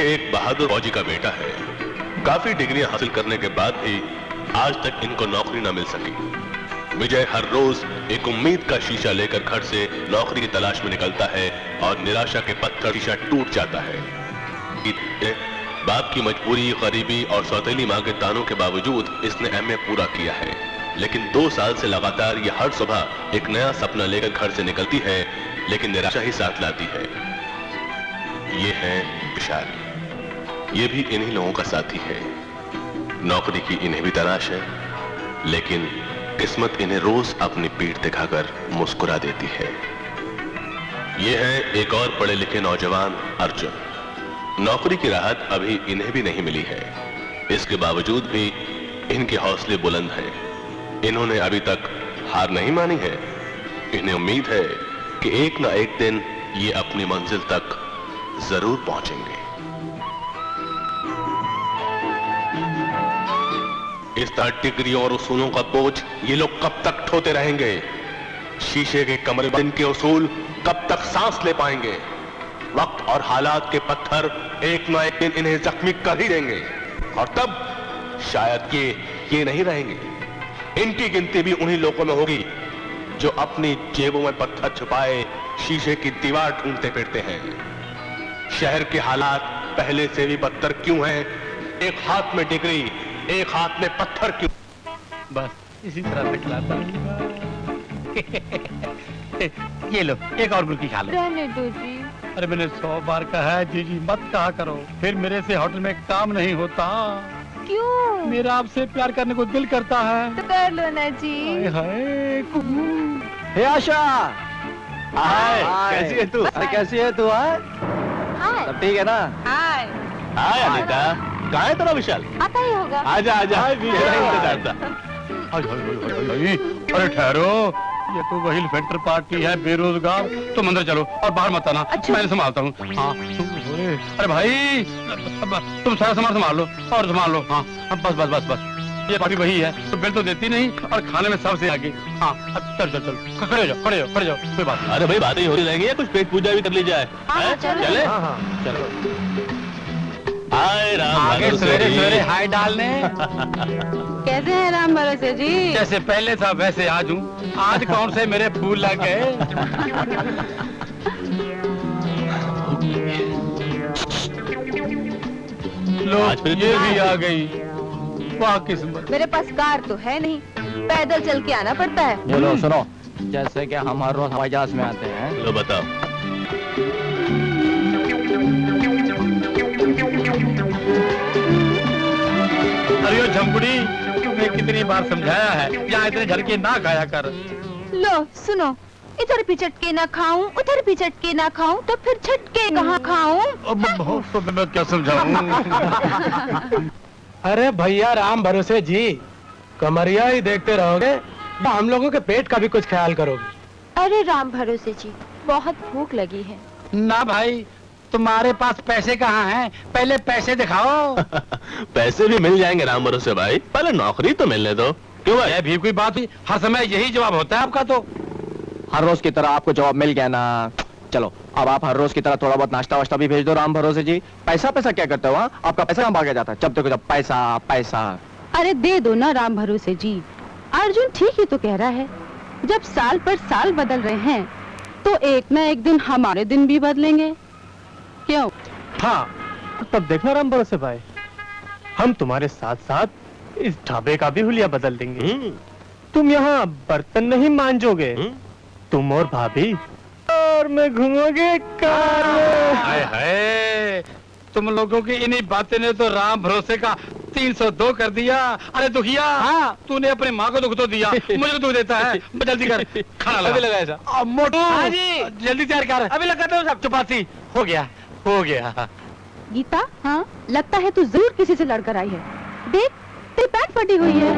ये एक बहादुर फौजी का बेटा है। काफी डिग्रियां हासिल करने के बाद भी आज तक इनको नौकरी न मिल सकी। विजय हर रोज एक उम्मीद का शीशा लेकर घर से नौकरी की तलाश में निकलता है और निराशा के पत्थर शीशा टूट जाता है। बाप की मजबूरी, गरीबी और सौतेली मां के तानों के बावजूद इसने एमए पूरा किया है, लेकिन 2 साल से लगातार ये हर सुबह एक नया सपना लेकर घर से निकलती है, लेकिन निराशा ही साथ लाती है। ये है विशाल, ये भी इन्हीं लोगों का साथी है। नौकरी की इन्हें भी तलाश है, लेकिन किस्मत इन्हें रोज अपनी पीठ दिखाकर मुस्कुरा देती है। ये है एक और पढ़े लिखे नौजवान अर्जुन। नौकरी की राहत अभी इन्हें भी नहीं मिली है, इसके बावजूद भी इनके हौसले बुलंद हैं। इन्होंने अभी तक हार नहीं मानी है। इन्हें उम्मीद है कि एक ना एक दिन ये अपनी मंजिल तक जरूर पहुंचेंगे। इस तरह डिग्रियों और उसूलों का बोझ ये लोग कब तक ढोते रहेंगे? शीशे के कमरे बंद के उसूल कब तक सांस ले पाएंगे? वक्त और हालात के पत्थर एक न एक दिन इन्हें जख्मी कर ही देंगे, और तब शायद ये नहीं रहेंगे। इनकी गिनती भी उन्हीं लोगों में होगी जो अपनी जेबों में पत्थर छुपाए शीशे की दीवार ढूंढते फिरते हैं। शहर के हालात पहले से भी बदतर क्यों हैं? एक हाथ में डिग्री, एक हाथ में पत्थर क्यों? बस इसी तरह दिखलाता ये लो, एक और गुल्फी खा लो। रहने दो जी। अरे मैंने 100 बार कहा है जी जी मत कहा करो, फिर मेरे से होटल में काम नहीं होता। क्यों? मेरा आपसे प्यार करने को दिल करता है। तो कर लो ना जी। हाय हे आशा, हाय, कैसी है तू? अरे कैसी है तू? हाय। सब ठीक है ना? हाय। हाय अनीता, कहाँ है तेरा विशाल? आता ही होगा। आजा आजा, तेरा इंतजार था। अरे ठहरो, ये तो वही इन्फेक्टर पार्टी है, बेरोजगार। तुम अंदर चलो और बाहर मत आना। अच्छा। मैं संभालता हूँ। हाँ अरे भाई तुम सारा सामान संभाल लो और संभाल लो। हाँ बस बस बस बस, ये पार्टी वही है, तो बिल तो देती नहीं और खाने में सबसे आगे। हाँ चल चल चल, खड़े जाओ खड़े जाओ खड़े जाओ, कोई बात नहीं। अरे भाई बातें होती रहेंगी, कुछ पेट पूजा भी कर ली जाए। चले? चलो हाय राम, आगे सवेरे सवेरे हाय डालने। कैसे हैं राम भरोसे जी? जैसे पहले था वैसे आज हूँ। आज कौन से मेरे फूल लग गए? लो ये भी आ गई। वाह किस्मत। मेरे पास कार तो है नहीं, पैदल चल के आना पड़ता है। चलो सुनो, जैसे कि हम हर रोज हवाई जहाज में आते हैं। लो बताओ। अरे यो झमकुड़ी, तुम्हें कितनी बार समझाया है यहाँ इतने झलके ना खाया कर। लो सुनो, इधर भी चटके ना खाऊं, उधर भी चटके ना खाऊं, तो फिर झटके कहाँ खाऊं? तो मैं क्या समझाऊं? अरे भैया राम भरोसे जी, कमरिया ही देखते रहोगे या हम लोगों के पेट का भी कुछ ख्याल करोगे? अरे राम भरोसे जी, बहुत भूख लगी है। ना भाई, तुम्हारे पास पैसे कहाँ हैं? पहले पैसे दिखाओ। पैसे भी मिल जाएंगे राम भरोसे भाई, पहले नौकरी तो मिलने दो। क्यों भाई? ये भी कोई बात ही, हर समय यही जवाब होता है आपका। तो हर रोज की तरह आपको जवाब मिल गया ना। चलो अब आप हर रोज की तरह थोड़ा बहुत नाश्ता वाश्ता भी भेज दो राम भरोसे जी। पैसा पैसा क्या करते हो? आपका पैसा कहाँ भागा जाता है? जब देखो जब पैसा पैसा। अरे दे दो ना राम भरोसे जी। अर्जुन ठीक ही तो कह रहा है, जब साल पर साल बदल रहे हैं तो एक ना एक दिन हमारे दिन भी बदलेंगे। क्यों? हाँ, तब देखना राम भरोसे भाई, हम तुम्हारे साथ साथ इस ढाबे का भी हुलिया बदल देंगे। तुम यहाँ बर्तन नहीं मांजोगे, तुम और भाभी और मैं घूमोगे कार में। हाय हाय, तुम लोगों की इन्हीं बातें ने तो राम भरोसे का 302 कर दिया। अरे दुखिया, हाँ तूने अपनी माँ को दुख तो दिया, मुझे तो दुख देता है। जल्दी कर, खाना लगा। अभी लगा ऐसा। मोटू, हाँ जी, जल्दी तैयार कर। अभी लगाते हो सब। चपाती हो गया हो गया। गीता, हाँ लगता है तू जरूर किसी से लड़कर आई है। देख तेरी पैंट फटी हुई है।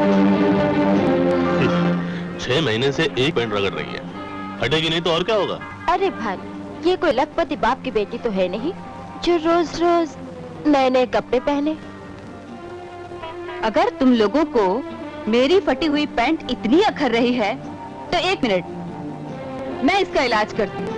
6 महीने से एक पैंट रगड़ रही है, हटेगी नहीं तो और क्या होगा? अरे भाई, ये कोई लखपति बाप की बेटी तो है नहीं जो रोज रोज नए नए कपड़े पहने। अगर तुम लोगों को मेरी फटी हुई पैंट इतनी अखर रही है तो 1 मिनट, मैं इसका इलाज करती हूँ।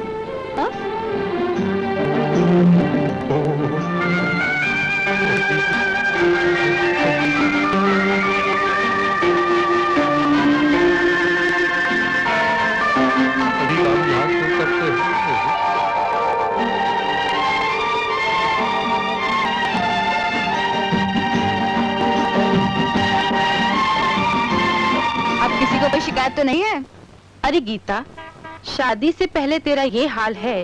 सभी काम यहाँ से करते हैं। अब किसी को कोई शिकायत तो नहीं है? अरे गीता, शादी से पहले तेरा ये हाल है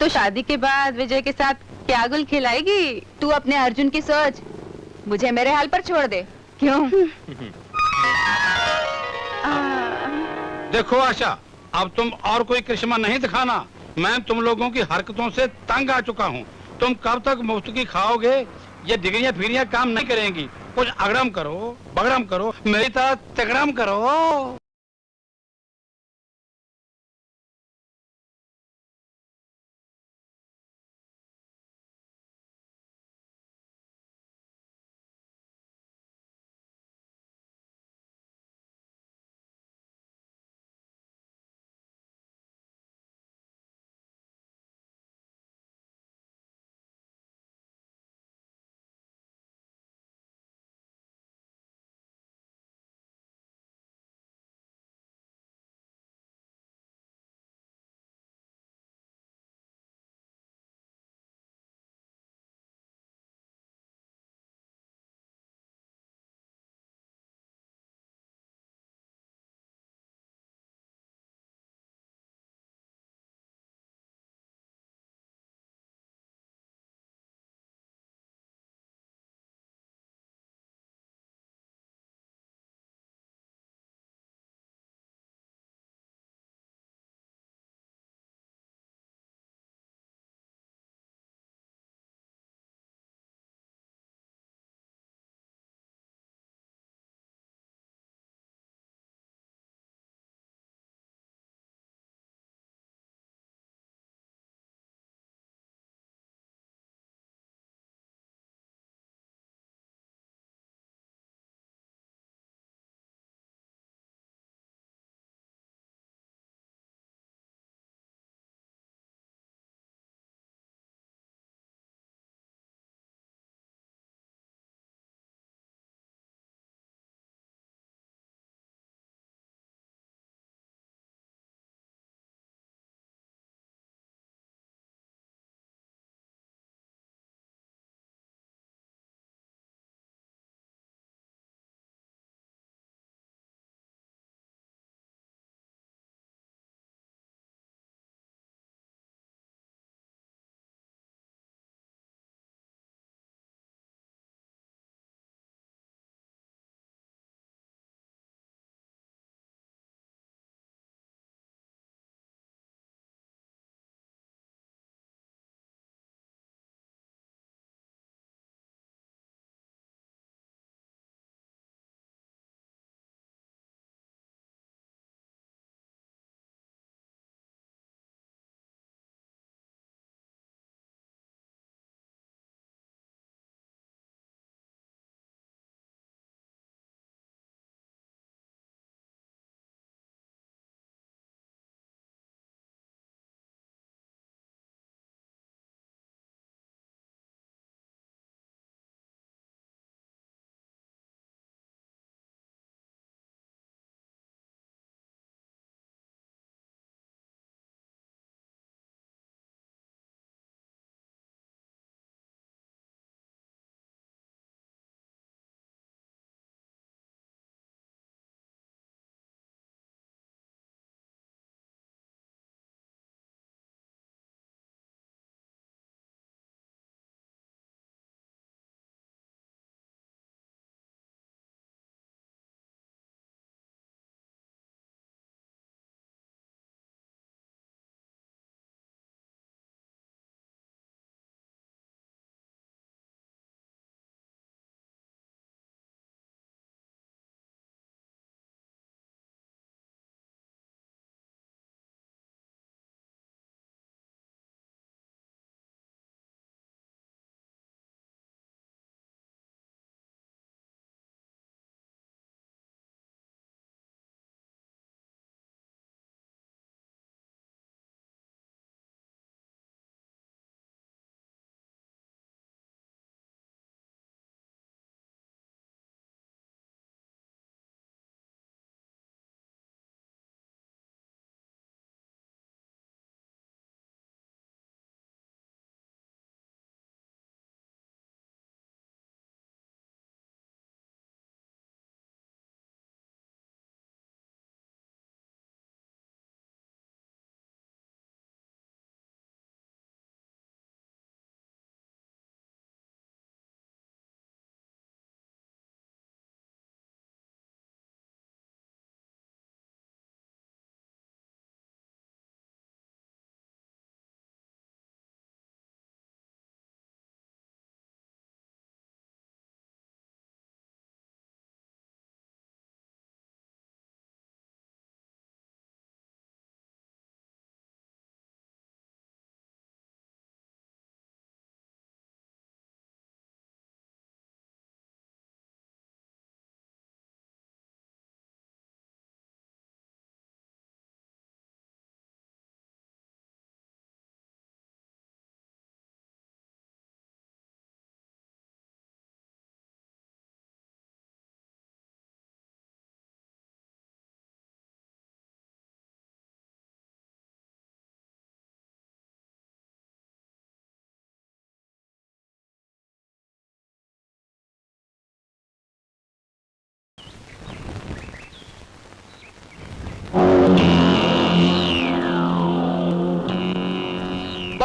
तो शादी के बाद विजय के साथ क्या गुल खिलाएगी? तू अपने अर्जुन की सोच, मुझे मेरे हाल पर छोड़ दे। क्यों? देखो आशा, अब तुम और कोई करिश्मा नहीं दिखाना। मैं तुम लोगों की हरकतों से तंग आ चुका हूँ। तुम कब तक मुफ्त की खाओगे? ये डिग्रियां फिरियां काम नहीं करेंगी। कुछ अगड़म करो, बगड़म करो, मेरी तरह तगड़म करो।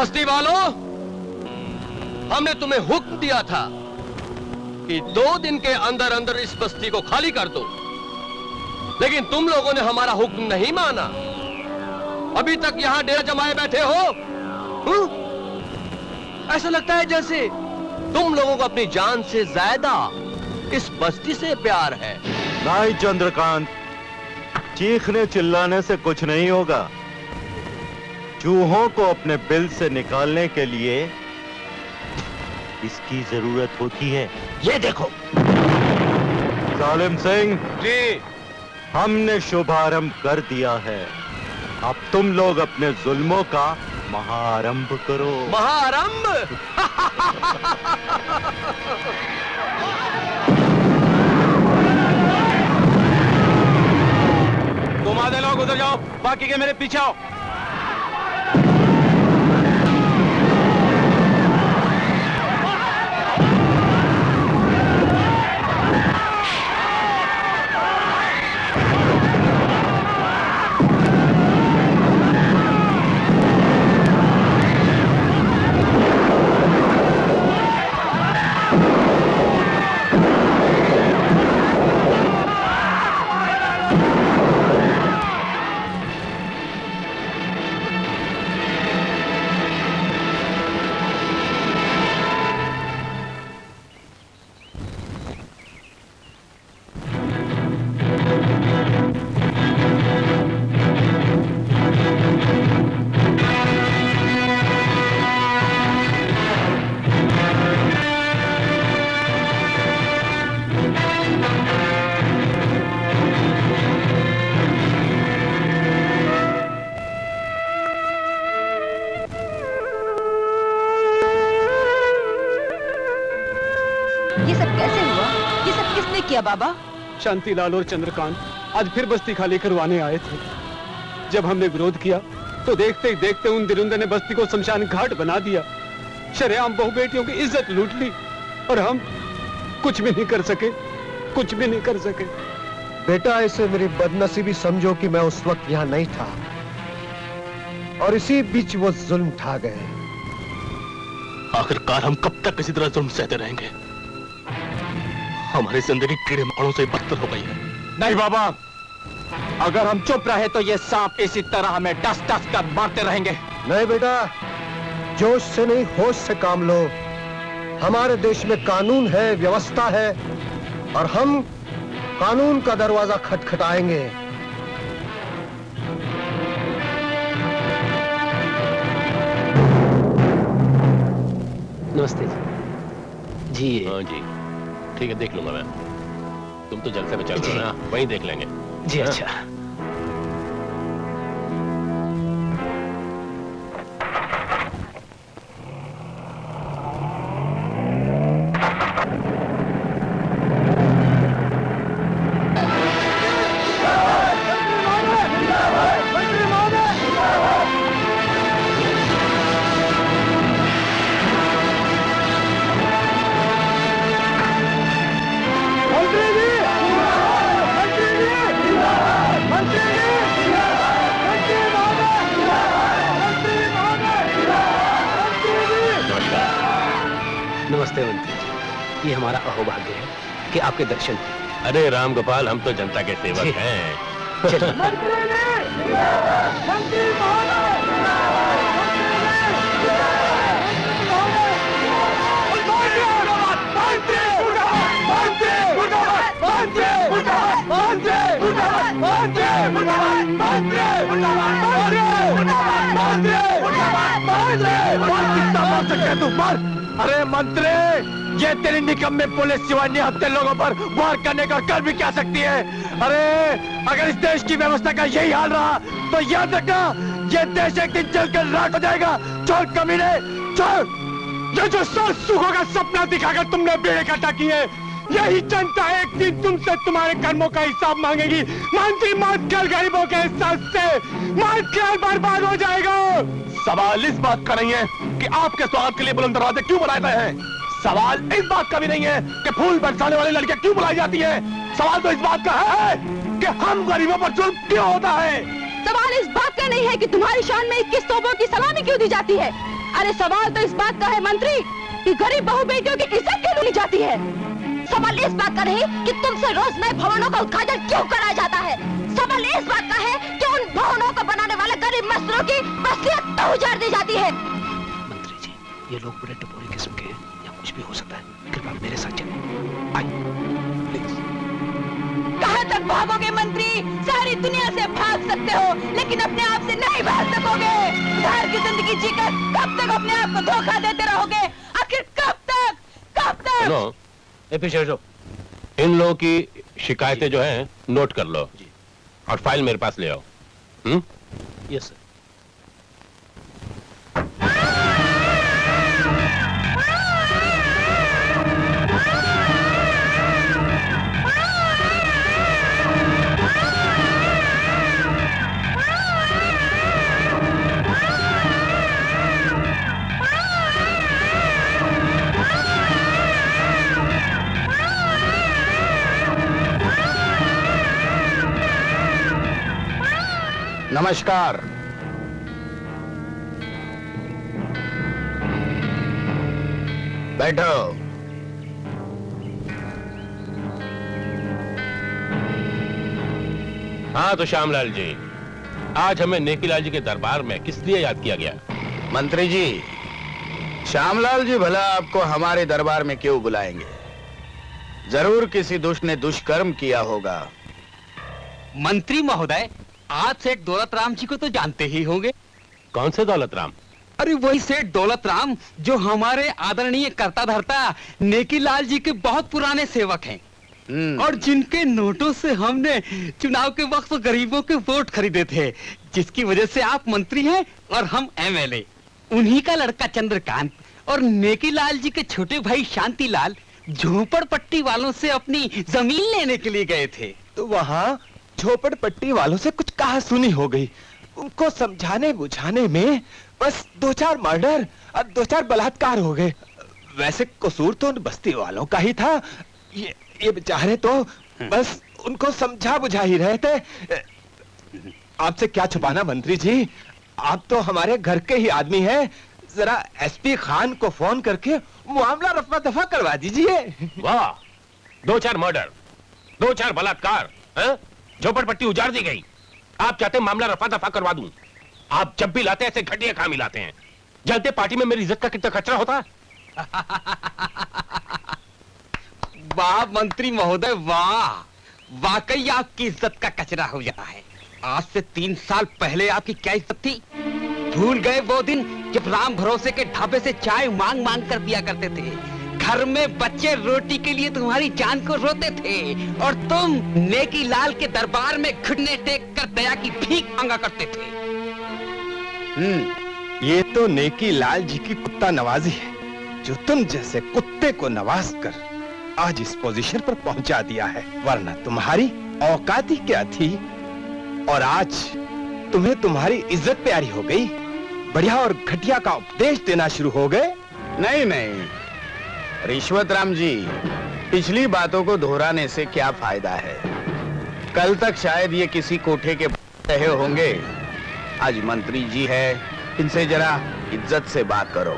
बस्ती वालों, हमने तुम्हें हुक्म दिया था कि 2 दिन के अंदर अंदर इस बस्ती को खाली कर दो, लेकिन तुम लोगों ने हमारा हुक्म नहीं माना। अभी तक यहां डेरा जमाए बैठे हो। ऐसा लगता है जैसे तुम लोगों को अपनी जान से ज्यादा इस बस्ती से प्यार है। नहीं चंद्रकांत, चीखने चिल्लाने से कुछ नहीं होगा। चूहों को अपने बिल से निकालने के लिए इसकी जरूरत होती है। ये देखो। जालिम सिंह जी, हमने शुभारंभ कर दिया है। अब तुम लोग अपने जुल्मों का महाआरंभ करो। महाआरंभ? तुम आधे लोग उधर जाओ, बाकी के मेरे पीछे आओ। किया बाबा? शांतिलाल और चंद्रकांत आज फिर बस्ती खाली करवाने आए थे। जब हमने विरोध किया तो देखते ही देखते उन दिरुंदे ने बस्ती को शमशान घाट बना दिया। शरेआम बहु बेटियों की इज्जत लूट ली और हम कुछ भी नहीं कर सके, कुछ भी नहीं कर सके। बेटा, ऐसे मेरी बदनसीबी समझो कि मैं उस वक्त यहाँ नहीं था और इसी बीच वो जुल्म ढा गए। आखिरकार हम कब तक इसी तरह जुल्म सहते रहेंगे? हमारी जिंदगी कीड़े मकोड़ों से बदतर हो गई है। नहीं बाबा, अगर हम चुप रहे तो ये सांप इसी तरह हमें डस डस कर मारते रहेंगे। नहीं बेटा, जोश से नहीं होश से काम लो। हमारे देश में कानून है, व्यवस्था है और हम कानून का दरवाजा खटखटाएंगे। नमस्ते जी। हाँ जी, ठीक है, देख लूंगा मैं। तुम तो जलसे में चल रहे हो ना, वहीं देख लेंगे। जी अच्छा। नमस्ते मंत्री जी, ये हमारा अहोभाग्य है कि आपके दर्शन। अरे राम गोपाल, हम तो जनता के सेवक हैं। अरे मंत्री, ये तेरी निकम्मे पुलिस सिवाय निहत्थे लोगों पर वार करने का कर भी क्या सकती है? अरे अगर इस देश की व्यवस्था का यही हाल रहा तो याद रखना, ये देश एक दिन जलकर राख हो जाएगा। चोर कमीने, चोर! ये जो सर सुखों का सपना दिखाकर तुमने बेड़े इकट्ठा किए, यही जनता एक दिन तुमसे तुम्हारे कर्मों का हिसाब मांगेगी। मंत्री मत कर गरीबों के एहसास से, मत कर, बर्बाद हो जाएगा। सवाल इस बात का नहीं है कि आपके स्वागत के लिए बुलंद दरवाजे क्यों बनाए गए हैं। सवाल इस बात का भी नहीं है कि फूल बरसाने वाली लड़कियां क्यों बुलाई जाती हैं। सवाल तो इस बात का है कि हम गरीबों पर जुल्म क्यों होता है। सवाल इस बात का नहीं है कि तुम्हारी शान में 21 तोपों की सलामी क्यों दी जाती है। अरे सवाल तो इस बात का है मंत्री कि गरीब बहू बेटियों की इज्जत क्यों ली जाती है। सवाल इस बात का नहीं कि तुमसे रोज नए भवनों का उद्घाटन क्यों कराया जाता है। सवाल इस बात का है कि उन भवनों को बनाने वाले गरीब मजदूरों की बस्तियां तो उजाड़ दी जाती है। मंत्री जी, ये लोग बड़े टपोरी किस्म के हैं या कुछ भी हो सकता है। कृपया मेरे साथ चलें। आइए प्लीज। कहाँ तक भागोगे मंत्री? सारी दुनिया से भाग सकते हो लेकिन अपने आप से नहीं भाग सकोगे। घर की जिंदगी जीकर कब तक अपने आप को धोखा देते रहोगे? आखिर कब तक? कब तक? पीछे हटो। इन लोगों की शिकायतें जो हैं नोट कर लो और फाइल मेरे पास ले आओ। Yes sir. नमस्कार। बैठो। हाँ तो श्यामलाल जी, आज हमें नेकीलाल जी के दरबार में किस लिए याद किया गया? मंत्री जी, श्यामलाल जी भला आपको हमारे दरबार में क्यों बुलाएंगे? जरूर किसी दुष्ट ने दुष्कर्म किया होगा। मंत्री महोदय, आप सेठ दौलत राम जी को तो जानते ही होंगे। कौन से दौलत राम? अरे वही सेठ दौलत राम जो हमारे आदरणीय कर्ता धर्ता नेकीलाल जी के बहुत पुराने सेवक हैं और जिनके नोटों से हमने चुनाव के वक्त गरीबों के वोट खरीदे थे, जिसकी वजह से आप मंत्री हैं और हम एमएलए। उन्हीं का लड़का चंद्रकांत और नेकीलाल जी के छोटे भाई शांतिलाल झोपड़पट्टी वालों से अपनी जमीन लेने के लिए गए थे। तो वहाँ झोपड़पट्टी वालों से कुछ कहा सुनी हो गई। उनको समझाने बुझाने में बस 2-4 मर्डर और 2-4 बलात्कार हो गए। वैसे कसूर तो उन बस्ती वालों का ही था। ये बेचारे तो बस उनको समझा बुझा ही रहे थे। आपसे क्या छुपाना मंत्री जी, आप तो हमारे घर के ही आदमी हैं। जरा एसपी खान को फोन करके मामला रफा दफा करवा दीजिए। वाह, 2-4 मर्डर, 2-4 बलात्कार, झोपड़पट्टी उजाड़ दी गई। आप चाहते हैं मामला रफा दफा करवा दूं? आप जब भी लाते हैं ऐसे घटिया काम ही लाते हैं। जलते पार्टी में मेरी इज्जत का कितना खतरा होता है। वाह मंत्री महोदय वाह, वाकई आपकी इज्जत का कचरा हो जाता है। आज से 3 साल पहले आपकी क्या इज्जत थी? भूल गए वो दिन जब राम भरोसे के ढाबे से चाय मांग मांग कर पिया करते थे? घर में बच्चे रोटी के लिए तुम्हारी जान को रोते थे और तुम नेकीलाल के दरबार में घुटने टेक कर दया की भीख मांगा करते थे। ये तो नेकीलाल जी की कुत्ता नवाजी है, जो तुम जैसे कुत्ते को नवाज कर आज इस पोजीशन पर पहुंचा दिया है। वरना तुम्हारी औकात ही क्या थी। और आज तुम्हें तुम्हारी इज्जत प्यारी हो गई, बढ़िया और घटिया का उपदेश देना शुरू हो गए। नहीं नहीं रिश्वत राम जी, पिछली बातों को दोहराने से क्या फायदा है। कल तक शायद ये किसी कोठे के रहे होंगे, आज मंत्री जी है, इनसे जरा इज्जत से बात करो।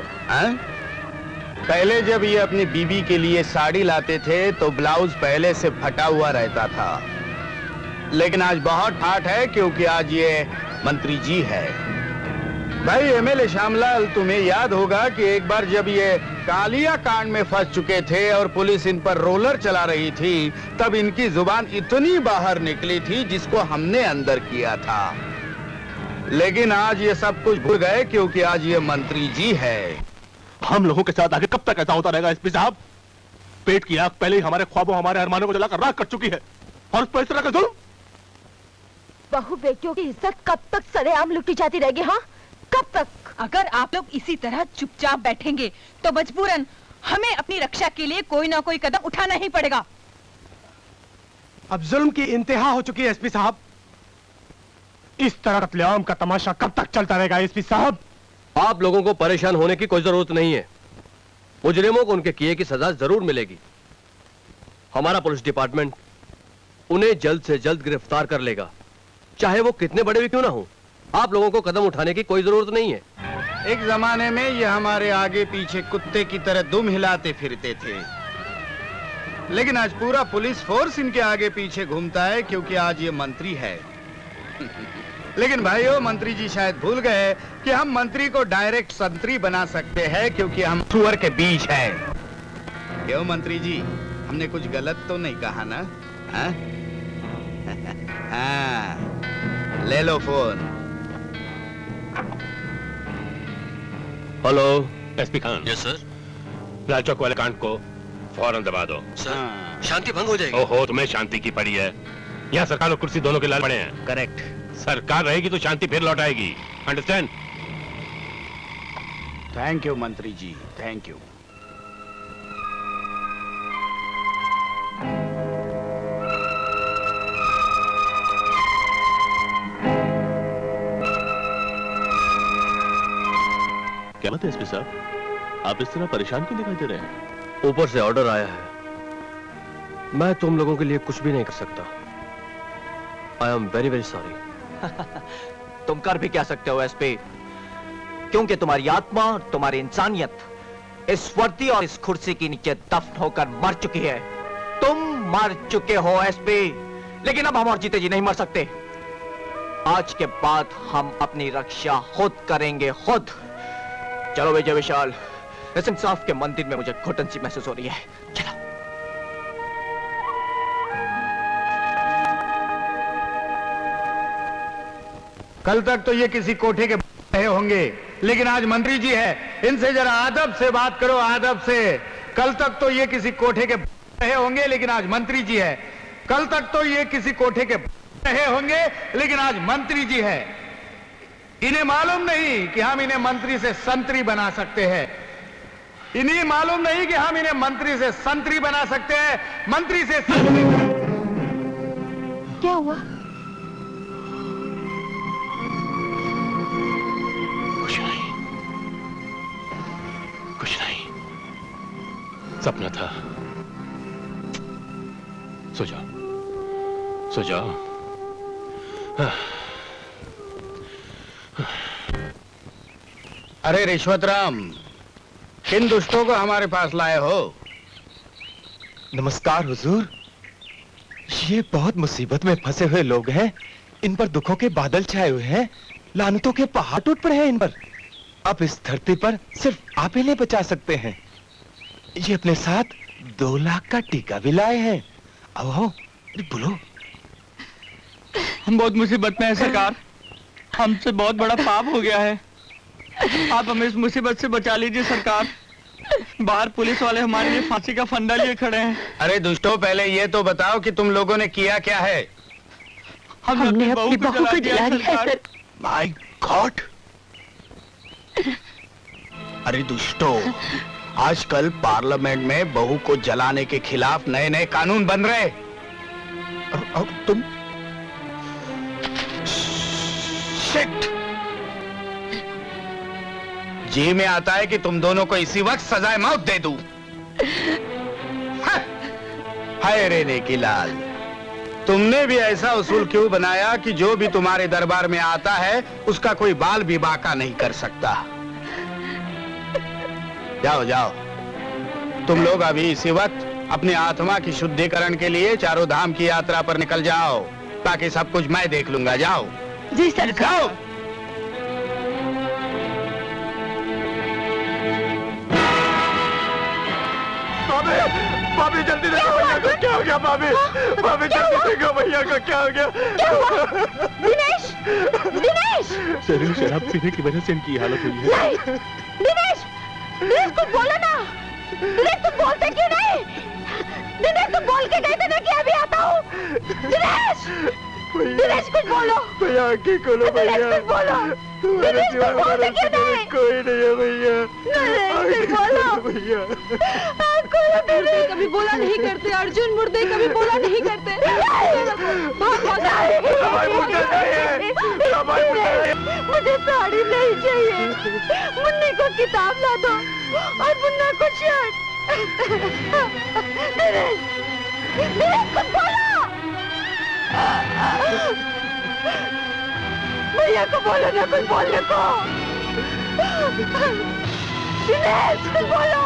पहले जब ये अपनी बीबी के लिए साड़ी लाते थे तो ब्लाउज पहले से फटा हुआ रहता था, लेकिन आज बहुत ठाठ है क्योंकि आज ये मंत्री जी है। भाई एमएलए श्यामलाल, तुम्हें याद होगा कि एक बार जब ये कालिया कांड में फंस चुके थे और पुलिस इन पर रोलर चला रही थी, तब इनकी जुबान इतनी बाहर निकली थी जिसको हमने अंदर किया था। लेकिन आज ये सब कुछ भूल गए क्योंकि आज ये मंत्री जी है। हम लोगों के साथ आगे कब तक ऐसा होता रहेगा एसपी साहब? पेट की आग पहले ही हमारे ख्वाबों हमारे अरमानों को जलाकर राख कर चुकी है और उस पर इस तरह का जुल्म। बहू बेटियों की इज्जत कब तक सरेआम लुटी जाती रहेगी? हाँ, कब तक? अगर आप लोग इसी तरह चुपचाप बैठेंगे तो मजबूरन हमें अपनी रक्षा के लिए कोई ना कोई कदम उठाना ही पड़ेगा। अब जुल्म की इंतहा हो चुकी है एसपी साहब। इस तरह कत्लेआम का तमाशा कब तक चलता रहेगा एसपी साहब? आप लोगों को परेशान होने की कोई जरूरत नहीं है। मुजरिमों को उनके किए की सजा जरूर मिलेगी। हमारा पुलिस डिपार्टमेंट उन्हें जल्द से जल्द गिरफ्तार कर लेगा, चाहे वो कितने बड़े भी क्यों ना हो। आप लोगों को कदम उठाने की कोई जरूरत नहीं है। एक जमाने में ये हमारे आगे पीछे कुत्ते की तरह दुम हिलाते फिरते थे, लेकिन आज पूरा पुलिस फोर्स इनके आगे पीछे घूमता है क्योंकि आज ये मंत्री है। लेकिन भाइयों, मंत्री जी शायद भूल गए कि हम मंत्री को डायरेक्ट संतरी बना सकते हैं क्योंकि हम सुअर के बीज हैं। क्यों मंत्री जी, हमने कुछ गलत तो नहीं कहा ना? हाँ? हाँ, ले लो phone. Hello SP Khan. Yes sir. Lal Chowk वाले कांड को फौरन दबा दो। सर शांति भंग हो जाएगी। ओहो, तुम्हें शांति की पड़ी है। यहाँ सरकार और कुर्सी दोनों के लाल पड़े हैं। करेक्ट। सरकार रहेगी तो शांति फिर लौट आएगी। अंडरस्टैंड? थैंक यू मंत्री जी, थैंक यू। क्या बात है एसपी साहब, आप इस तरह परेशान क्यों दिखाई दे रहे हैं? ऊपर से ऑर्डर आया है, मैं तुम लोगों के लिए कुछ भी नहीं कर सकता। I am very very sorry. तुम कर भी क्या सकते हो एसपी, क्योंकि तुम्हारी आत्मा और तुम्हारी इंसानियत इस वर्दी और इस कुर्सी के नीचे दफन होकर मर चुकी है। तुम मर चुके हो एसपी, लेकिन अब हम और जीते जी नहीं मर सकते। आज के बाद हम अपनी रक्षा खुद करेंगे, खुद। चलो विजय विशाल, इस इंसाफ के मंदिर में मुझे घुटन सी महसूस हो रही है। चलो। कल तक तो ये किसी कोठे के रहे होंगे, लेकिन आज मंत्री जी है, इनसे जरा आदब से बात करो, आदब से। कल तक तो ये किसी कोठे के रहे होंगे, लेकिन आज मंत्री जी है। कल तक तो ये किसी कोठे के रहे होंगे, लेकिन आज मंत्री जी है। इन्हें मालूम नहीं कि हम इन्हें मंत्री से संतरी बना सकते हैं। इन्हें मालूम नहीं कि हम इन्हें मंत्री से संतरी बना सकते हैं। मंत्री से संतरी। क्या हुआ? कुछ नहीं, कुछ नहीं, सपना था। सो जाओ, सो जाओ। अरे रिश्वतराम, किन दुष्टों को हमारे पास लाए हो? नमस्कार हुजूर, ये बहुत मुसीबत में फंसे हुए लोग हैं। इन पर दुखों के बादल छाए हुए हैं, लानतों के पहाड़ टूट पड़े हैं इन पर। अब इस धरती पर सिर्फ आप ही नहीं बचा सकते हैं। ये अपने साथ 2 लाख का टीका भी लाए हैं। आओ बोलो। हम बहुत मुसीबत में हैं सरकार, हमसे बहुत बड़ा पाप हो गया है। आप हमें इस मुसीबत से बचा लीजिए सरकार। बाहर पुलिस वाले हमारे लिए फांसी का फंदा लिए खड़े हैं। अरे दुष्टों, पहले ये तो बताओ कि तुम लोगों ने किया क्या है? हमने अपनी बहू को जला दिया है। My God! अरे दुष्टों, आजकल पार्लियामेंट में बहू को जलाने के खिलाफ नए नए कानून बन रहे। और तुम शिट! जी में आता है कि तुम दोनों को इसी वक्त सजाए मौत दे दूं। हाय रे नेकी लाल, तुमने भी ऐसा उसूल क्यों बनाया कि जो भी तुम्हारे दरबार में आता है उसका कोई बाल भी बाका नहीं कर सकता? जाओ जाओ, तुम लोग अभी इसी वक्त अपनी आत्मा की शुद्धिकरण के लिए चारों धाम की यात्रा पर निकल जाओ, ताकि सब कुछ मैं देख लूंगा। जाओ जी सर। जाओ। भाभी जल्दी देखो भैया को क्या हो गया। भाभी, भाभी जल्दी देखो भैया को क्या हो गया। क्या हुआ? दिनेश, दिनेश! शराब पीने की वजह से इनकी हालत हुई है। नहीं, दिनेश, दिनेश कुछ बोलो ना। दिनेश तुम बोलते क्यों नहीं? दिनेश तुम बोल के गए थे ना कि अभी आता हूँ। दिनेश, दिनेश कुछ बोलो। भैया आंखें खोलो भैया। दिनेश कुछ बोलो। दिनेश तुम बोलते क्यों नहीं? कोई नहीं है भैया। दिनेश बोलो भैया। कभी बोला नहीं करते अर्जुन, मुर्दे कभी बोला नहीं करते। मुझे साड़ी नहीं चाहिए, मुन्नी को किताब ला दो और मुन्ना को शर्ट। दिनेश, दिनेश कुछ बोलो। भैया को बोलो ना कुछ बोलने को। दिनेश बोलो।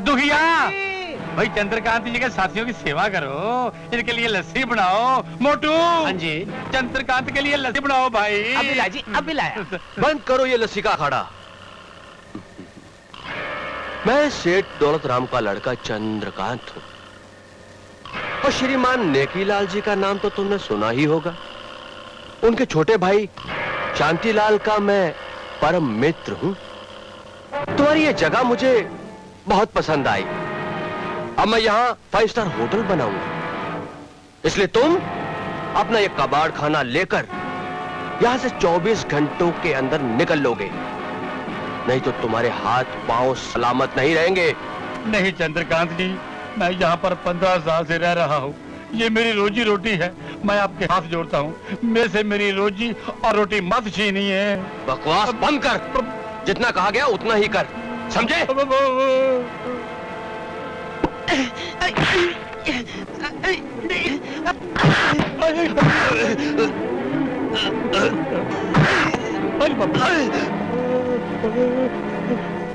दुखिया भाई चंद्रकांत जी के साथियों की सेवा करो, इनके लिए लस्सी बनाओ। मोटू हाँ जी, चंद्रकांत के लिए लस्सी बनाओ भाई। अभी ला जी, अभी लाया। बंद करो ये लस्सी का अखाड़ा। मैं सेठ दौलत राम का लड़का चंद्रकांत हूँ, और श्रीमान नेकीलाल जी का नाम तो तुमने सुना ही होगा। उनके छोटे भाई शांतिलाल का मैं परम मित्र हूँ। तुम्हारी ये जगह मुझे बहुत पसंद आई। अब मैं यहाँ 5 स्टार होटल बनाऊंगा, इसलिए तुम अपना ये कबाड़ खाना लेकर यहाँ से 24 घंटों के अंदर निकल लोगे, नहीं तो तुम्हारे हाथ पांव सलामत नहीं रहेंगे। नहीं चंद्रकांत जी, मैं यहाँ पर 15 साल से रह रहा हूँ, ये मेरी रोजी रोटी है। मैं आपके हाथ जोड़ता हूँ, मेरे से मेरी रोजी और रोटी मत छीनिए। बकवास बंद कर, जितना कहा गया उतना ही कर, समझे?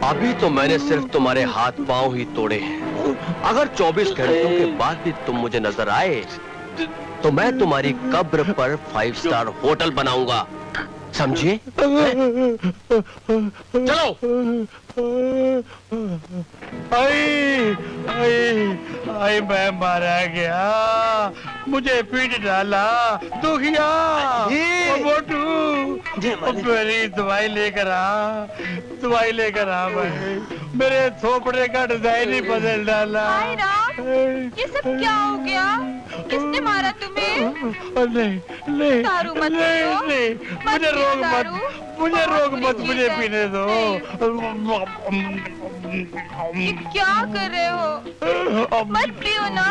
अभी तो मैंने सिर्फ तुम्हारे हाथ पांव ही तोड़े हैं। अगर 24 घंटों के बाद भी तुम मुझे नजर आए तो मैं तुम्हारी कब्र पर 5 स्टार होटल बनाऊंगा, समझे? चलो। आई मैं मारा गया, मुझे पीट डाला। दुखिया मोटू मेरी दवाई लेकर आ, दवाई लेकर आ भाई। मेरे थोपड़े का डिजाइन ही बदल डाला। ये सब क्या हो गया? किसने मारा तुम्हें? नहीं दारू मत नहीं, मुझे रोक मत, मुझे रोक मत, मुझे पीने दो। ये क्या कर रहे हो? मत पियो ना।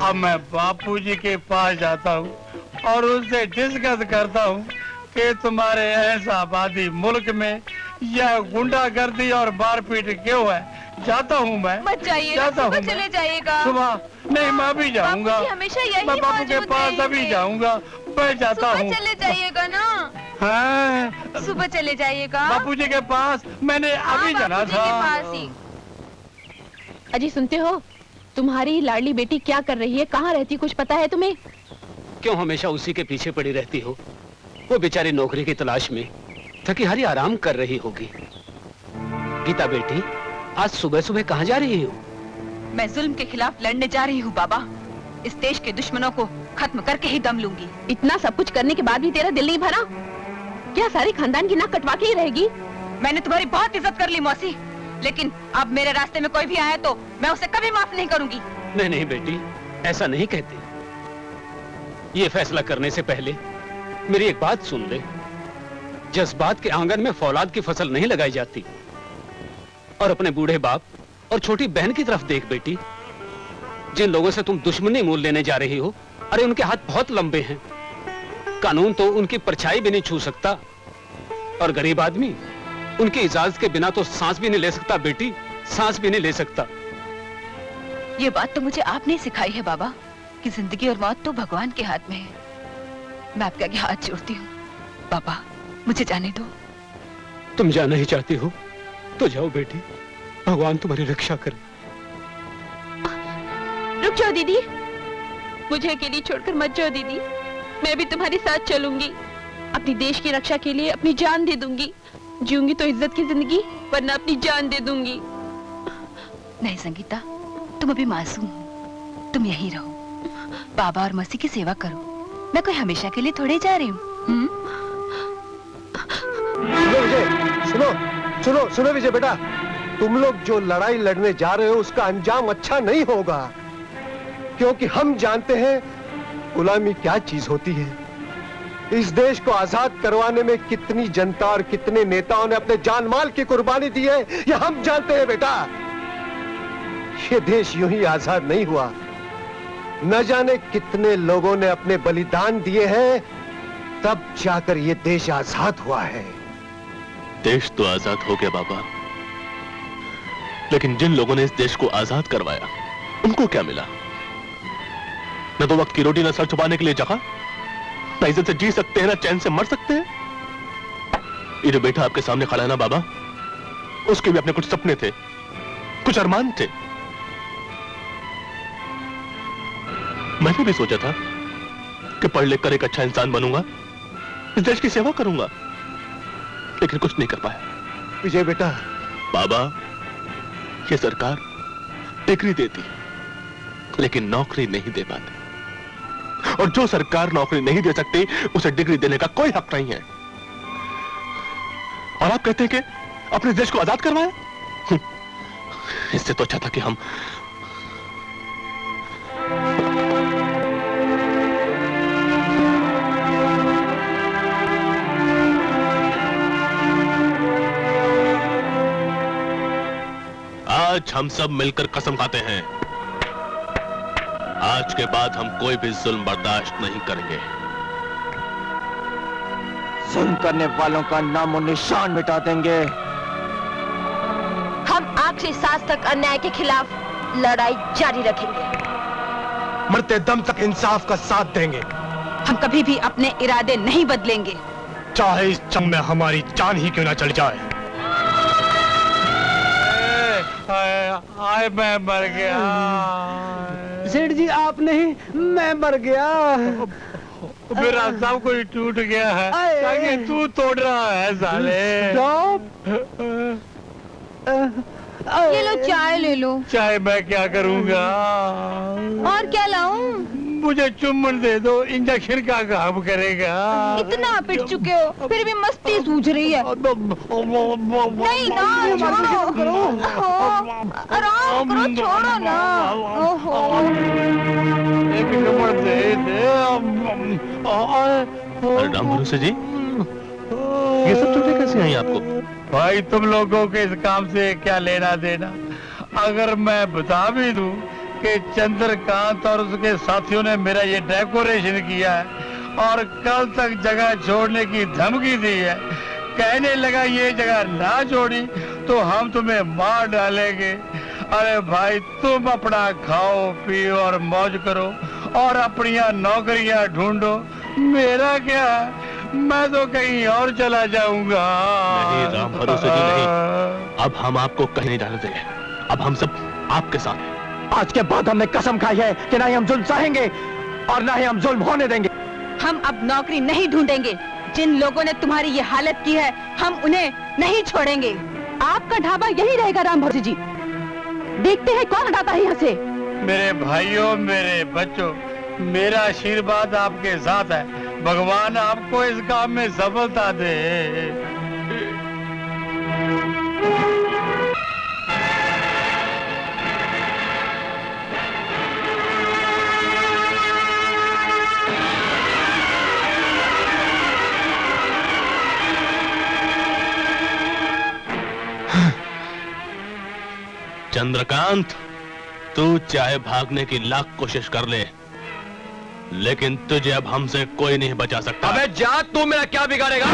अब मैं बापूजी के पास जाता हूँ और उनसे डिस्कस करता हूँ कि तुम्हारे ऐसा आबादी मुल्क में यह गुंडागर्दी और मारपीट क्यों है। जाता हूँ मैं। मत जाइए, सुबह चले जाइएगा। सुबह नहीं, मैं अभी जाऊंगा। हमेशा यही मैं बापू के पास अभी जाऊंगा, मैं जाता हूँ। चले जाइएगा ना। हाँ, सुबह चले जाइएगा बापूजी के पास। मैंने अभी जाना था। अजी सुनते हो, तुम्हारी लाडली बेटी क्या कर रही है, कहाँ रहती, कुछ पता है तुम्हें? क्यों हमेशा उसी के पीछे पड़ी रहती हो? वो बेचारी नौकरी की तलाश में थकी हारी आराम कर रही होगी। गीता बेटी, आज सुबह सुबह कहाँ जा रही हो? मैं जुल्म के खिलाफ लड़ने जा रही हूँ बाबा। इस देश के दुश्मनों को खत्म करके ही दम लूंगी। इतना सब कुछ करने के बाद भी तेरा दिल नहीं भरा? क्या सारी खानदान की नाक कटवा के ही रहेगी? मैंने तुम्हारी बहुत इज्जत कर ली मौसी, लेकिन अब मेरे रास्ते में कोई भी आया तो मैं उसे कभी माफ नहीं करूंगी। नहीं नहीं बेटी, ऐसा नहीं कहते। ये फैसला करने से पहले मेरी एक बात सुन ले। जज्बात के आंगन में फौलाद की फसल नहीं लगाई जाती। और अपने बूढ़े बाप और छोटी बहन की तरफ देख बेटी। जिन लोगों से तुम दुश्मनी मोल लेने जा रही हो, अरे उनके हाथ बहुत लंबे हैं। कानून तो उनकी परछाई भी नहीं छू सकता, और गरीब आदमी उनकी इजाजत के बिना तो सांस भी नहीं ले सकता बेटी, सांस भी नहीं ले सकता। ये बात तो मुझे आपने सिखाई है बाबा, कि जिंदगी और मौत तो भगवान के हाथ में है। मैं आपके आगे हाथ जोड़ती हूँ बाबा, मुझे जाने दो। तुम जाना ही चाहती हो तो जाओ बेटी, भगवान तुम्हारी रक्षा करे। रुक जाओ दीदी, मुझे अकेली छोड़कर मत जाओ दीदी। मैं भी तुम्हारे साथ चलूंगी। अपनी देश की रक्षा के लिए अपनी जान दे दूंगी। जीऊंगी तो इज्जत की जिंदगी, वरना अपनी जान दे दूंगी। नहीं संगीता, तुम अभी मासूम हो, तुम यहीं रहो, बाबा और मौसी की सेवा करो। मैं कोई हमेशा के लिए थोड़े जा रही हूँ। सुनो विजय, सुनो सुनो सुनो विजय बेटा, तुम लोग जो लड़ाई लड़ने जा रहे हो उसका अंजाम अच्छा नहीं होगा, क्योंकि हम जानते हैं गुलामी क्या चीज होती है। इस देश को आजाद करवाने में कितनी जनता और कितने नेताओं ने अपने जान माल की कुर्बानी दी है, ये हम जानते हैं बेटा। ये देश यूं ही आजाद नहीं हुआ, न जाने कितने लोगों ने अपने बलिदान दिए हैं, तब जाकर ये देश आजाद हुआ है। देश तो आजाद हो गया बाबा, लेकिन जिन लोगों ने इस देश को आजाद करवाया उनको क्या मिला? न तो वक्त की रोटी, न सर छुपाने के लिए जगह, न इज्जत से जी सकते हैं, न चैन से मर सकते हैं। ये जो बेटा आपके सामने खड़ा है ना बाबा, उसके भी अपने कुछ सपने थे, कुछ अरमान थे। मैंने भी सोचा था कि पढ़ लिख कर एक अच्छा इंसान बनूंगा, इस देश की सेवा करूंगा, लेकिन कुछ नहीं कर पाया। विजय बेटा, बाबा ये सरकार डिग्री देती लेकिन नौकरी नहीं दे पाती, और जो सरकार नौकरी नहीं दे सकती उसे डिग्री देने का कोई हक नहीं है। और आप कहते हैं कि अपने देश को आजाद करवाया? इससे तो अच्छा था कि हम आज हम सब मिलकर कसम खाते हैं, आज के बाद हम कोई भी जुल्म बर्दाश्त नहीं करेंगे। जुल्म करने वालों का नामो निशान मिटा देंगे। हम आखिरी सांस तक अन्याय के खिलाफ लड़ाई जारी रखेंगे। मरते दम तक इंसाफ का साथ देंगे। हम कभी भी अपने इरादे नहीं बदलेंगे, चाहे इस जंग में हमारी जान ही क्यों ना चल जाए। आए मैं मर गया। सेठ जी आप नहीं, मैं मर गया। मेरा सब कुछ टूट गया है, ताकि तू तोड़ रहा है साले। ये लो चाय ले लो। चाय मैं क्या करूँगा? और क्या लाऊं? मुझे चुम्बन दे दो, इंजेक्शन का काम करेगा। इतना पिट चुके हो, फिर भी मस्ती सूझ रही है। नहीं ना, छोड़ो। आराम करो, छोड़ो ना। ओहो। एक चुम्बन दे दे। अरे राम भरोसे जी, ये सब चोटें कैसे आई आपको? भाई तुम लोगों के इस काम से क्या लेना देना? अगर मैं बता भी दूं कि चंद्रकांत और उसके साथियों ने मेरा ये डेकोरेशन किया है और कल तक जगह छोड़ने की धमकी दी है, कहने लगा ये जगह ना छोड़ी तो हम तुम्हें मार डालेंगे। अरे भाई तुम अपना खाओ पियो और मौज करो और अपनी नौकरियां ढूंढो, मेरा क्या, मैं तो कहीं और चला जाऊंगा। नहीं राम भरोसे जी नहीं, अब हम आपको कहीं नहीं जाने देंगे। अब हम सब आपके साथ हैं। आज के बाद हमने कसम खाई है कि ना ही हम जुल्म सहेंगे और ना ही हम जुल्म होने देंगे। हम अब नौकरी नहीं ढूंढेंगे। जिन लोगों ने तुम्हारी ये हालत की है, हम उन्हें नहीं छोड़ेंगे। आपका ढाबा यही रहेगा राम भरोसे जी। देखते हैं कौन हटाता है यहाँ से। मेरे भाइयों, मेरे बच्चों, मेरा आशीर्वाद आपके साथ है। भगवान आपको इस काम में सफलता दे। चंद्रकांत, तू चाहे भागने की लाख कोशिश कर ले, लेकिन तुझे अब हमसे कोई नहीं बचा सकता। अबे जा, तू मेरा क्या बिगाड़ेगा?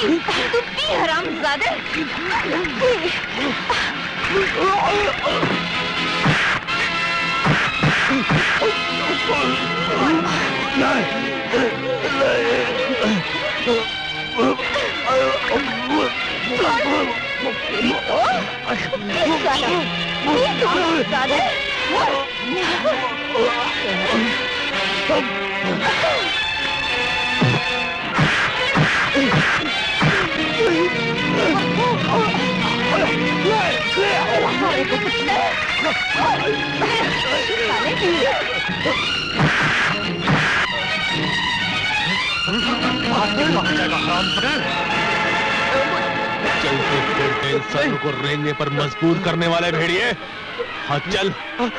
तू पी हरामजादे, इंसानों को रेंगने पर मजबूर करने वाले भेड़िए, हाँ चल,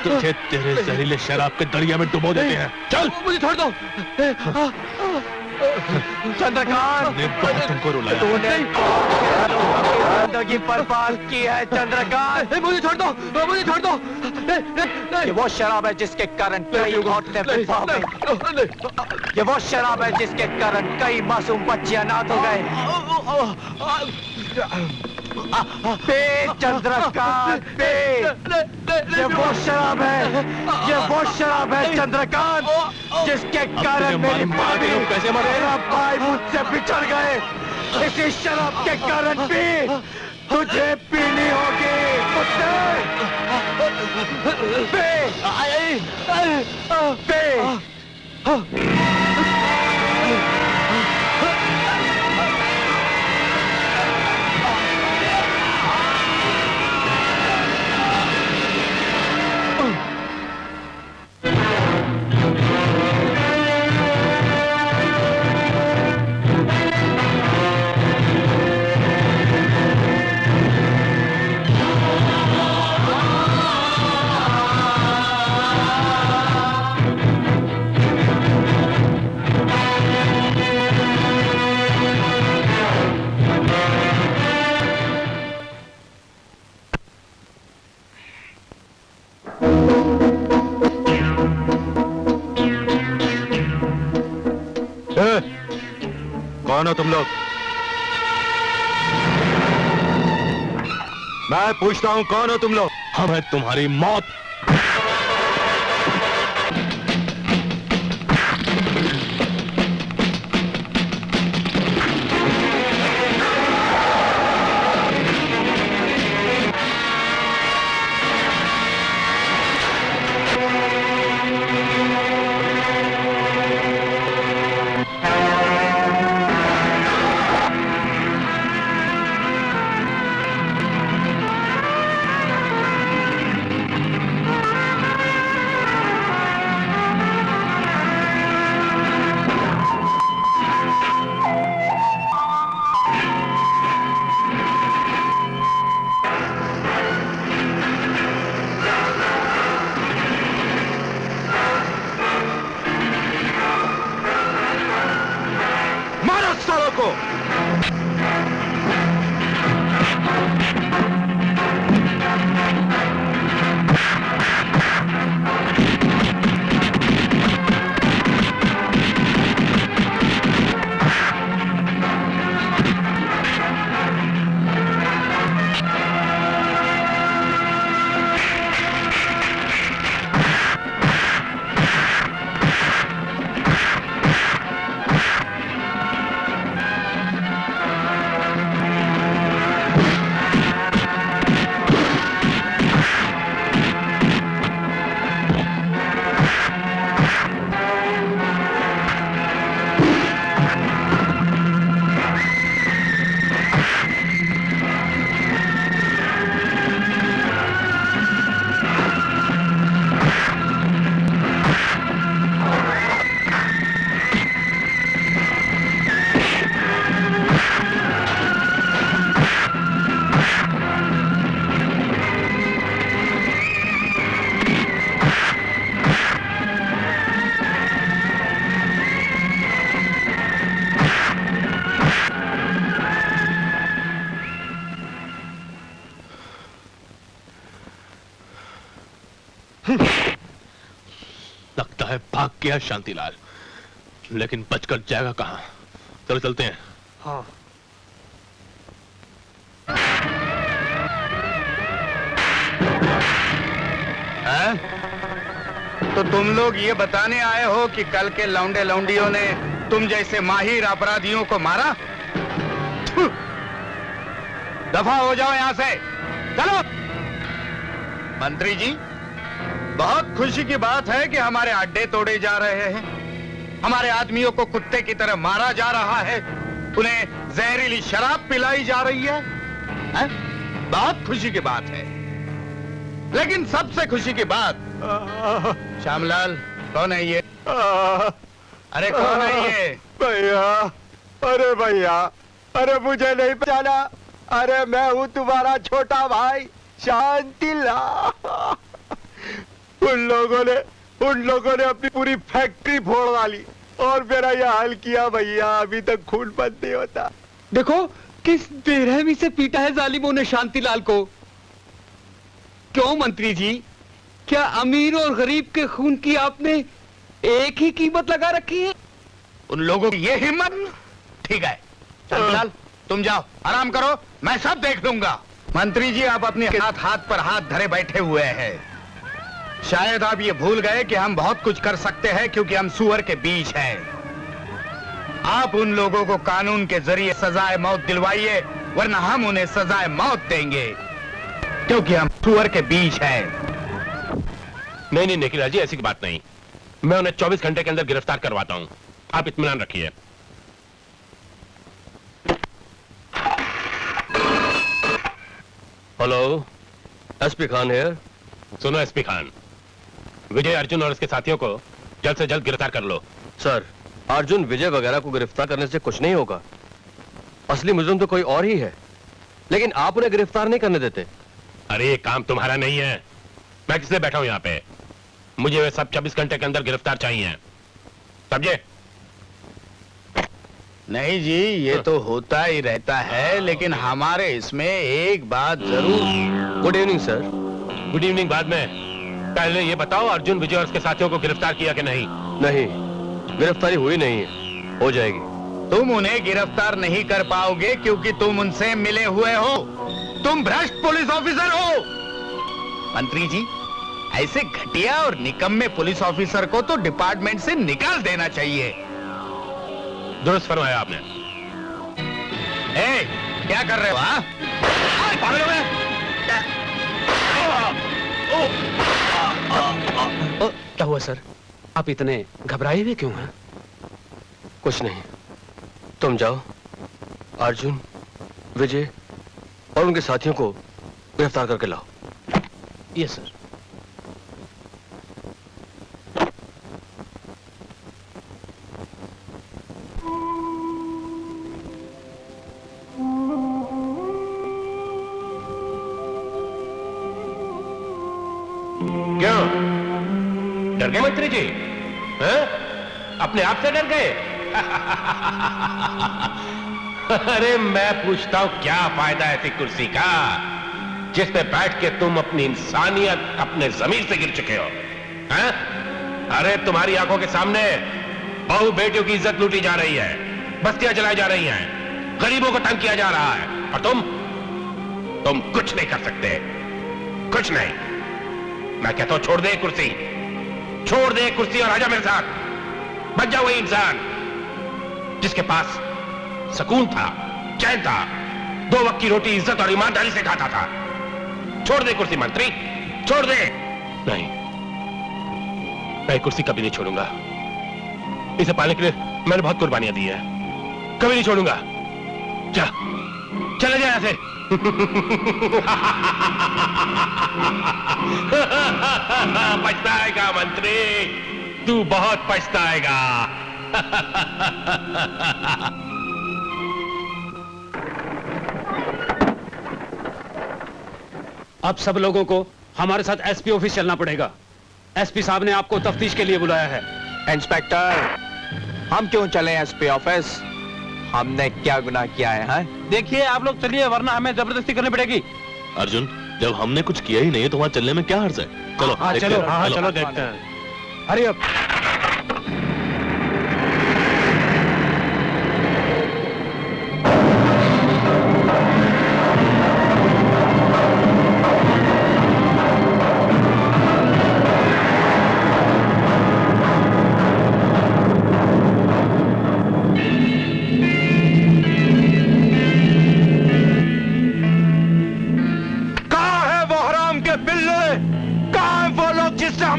तुझे तेरे जहरीले शराब के दरिया में डुबो देते हैं। चल, मुझे छोड़ दो। चंद्रकांत ने बहुत तुमको रुलाया। तूने जिंदगी बर्बाद की है चंद्रकांत। मुझे छोड़ दो, मुझे छोड़ दो। ये वो शराब है जिसके कारण कई औरतें विधवा हो गई। ये वो शराब है जिसके कारण कई मासूम बच्चे अनाथ हो गए। पे चंद्रकांत पे, ये वो शराब है, ये वो शराब है चंद्रकांत जिसके कारण मेरी माँ भी, मेरा भाई मुझसे बिछड़ गए। इसी शराब के कारण भी तुझे पीनी होगी। कौन हो तुम लोग? मैं पूछता हूं कौन हो तुम लोग? हमें तुम्हारी मौत। लगता है भाग गया शांतिलाल, लेकिन बचकर जाएगा कहां? चलो चलते हैं। हाँ हैं? तो तुम लोग ये बताने आए हो कि कल के लौंडे लौंडियों ने तुम जैसे माहिर अपराधियों को मारा? दफा हो जाओ यहां से, चलो। मंत्री जी, बहुत खुशी की बात है कि हमारे अड्डे तोड़े जा रहे हैं, हमारे आदमियों को कुत्ते की तरह मारा जा रहा है, उन्हें जहरीली शराब पिलाई जा रही है? बहुत खुशी की बात है। लेकिन सबसे खुशी की बात, श्यामलाल, कौन है ये? अरे कौन है ये? भैया, अरे भैया, अरे मुझे नहीं पहचाना? अरे मैं हूँ तुम्हारा छोटा भाई शांतिलाल। उन लोगों ने अपनी पूरी फैक्ट्री फोड़ डाली और मेरा यह हाल किया भैया, अभी तक खून बंद नहीं होता। देखो किस बेरहमी से पीटा है जालिमों ने शांतिलाल को। क्यों मंत्री जी, क्या अमीर और गरीब के खून की आपने एक ही कीमत लगा रखी है? उन लोगों की ये हिम्मत? ठीक है शांतिलाल, तुम जाओ, आराम करो, मैं सब देख लूंगा। मंत्री जी, आप अपने हाथ पर हाथ धरे बैठे हुए हैं। शायद आप ये भूल गए कि हम बहुत कुछ कर सकते हैं क्योंकि हम सुअर के बीच हैं। आप उन लोगों को कानून के जरिए सजाए मौत दिलवाइए, वरना हम उन्हें सजाए मौत देंगे क्योंकि हम सुअर के बीच हैं। नहीं निखिल जी, ऐसी की बात नहीं। मैं उन्हें 24 घंटे के अंदर गिरफ्तार करवाता हूं, आप इत्मीनान रखिए। Hello, SP Khan here. सुनो एसपी खान, विजय, अर्जुन और उसके साथियों को जल्द से जल्द गिरफ्तार कर लो। सर, अर्जुन, विजय वगैरह को गिरफ्तार करने से कुछ नहीं होगा। असली मुजरिम तो कोई और ही है, लेकिन आप उन्हें गिरफ्तार नहीं करने देते। अरे ये काम तुम्हारा नहीं है, मैं किसलिए बैठा हूं यहाँ पे? मुझे वे सब 24 घंटे के अंदर गिरफ्तार चाहिए, समझे? नहीं जी, ये तो होता ही रहता है, लेकिन हमारे इसमें एक बात जरूर। Good evening sir. Good evening बाद में, पहले ये बताओ अर्जुन, विजय और उसके साथियों को गिरफ्तार किया कि नहीं? नहीं, गिरफ्तारी हुई नहीं है, हो जाएगी। तुम उन्हें गिरफ्तार नहीं कर पाओगे क्योंकि तुम उनसे मिले हुए हो, तुम भ्रष्ट पुलिस ऑफिसर हो। मंत्री जी, ऐसे घटिया और निकम्मे पुलिस ऑफिसर को तो डिपार्टमेंट से निकाल देना चाहिए। दुरुस्त फरमाया आपने। ए, क्या कर रहे हो? क्या हुआ सर? आप इतने घबराए हुए क्यों हैं? कुछ नहीं, तुम जाओ, अर्जुन, विजय और उनके साथियों को गिरफ्तार करके लाओ। Yes sir. क्यों डर गए मंत्री जी? हैं? अपने आप से डर गए? अरे मैं पूछता हूं, क्या फायदा ऐसी कुर्सी का जिस पे बैठ के तुम अपनी इंसानियत अपने जमीर से गिर चुके हो? हैं? अरे तुम्हारी आंखों के सामने बहू बेटियों की इज्जत लूटी जा रही है, बस्तियां जलाई जा रही हैं, गरीबों को तंग किया जा रहा है, और तुम कुछ नहीं कर सकते, कुछ नहीं। मैं कहता हूं छोड़ दे कुर्सी, छोड़ दे कुर्सी और आजा मेरे साथ। बन जा वही इंसान जिसके पास सुकून था, चैन था, 2 वक्त की रोटी इज्जत और ईमानदारी से खाता था। छोड़ दे कुर्सी मंत्री, छोड़ दे। नहीं, मैं कुर्सी कभी नहीं छोड़ूंगा। इसे पाने के लिए मैंने बहुत कुर्बानियां दी है, कभी नहीं छोड़ूंगा। चले जा यहां से। पछताएगा मंत्री, तू बहुत पछताएगा। अब सब लोगों को हमारे साथ एसपी ऑफिस चलना पड़ेगा। एसपी साहब ने आपको तफ्तीश के लिए बुलाया है। इंस्पेक्टर, हम क्यों चलें एसपी ऑफिस? हमने क्या गुनाह किया है? हाँ? देखिए आप लोग चलिए, वरना हमें जबरदस्ती करनी पड़ेगी। अर्जुन, जब हमने कुछ किया ही नहीं है तो वहां चलने में क्या हर्ज है? चलो चलो देखते हैं। Hurry up.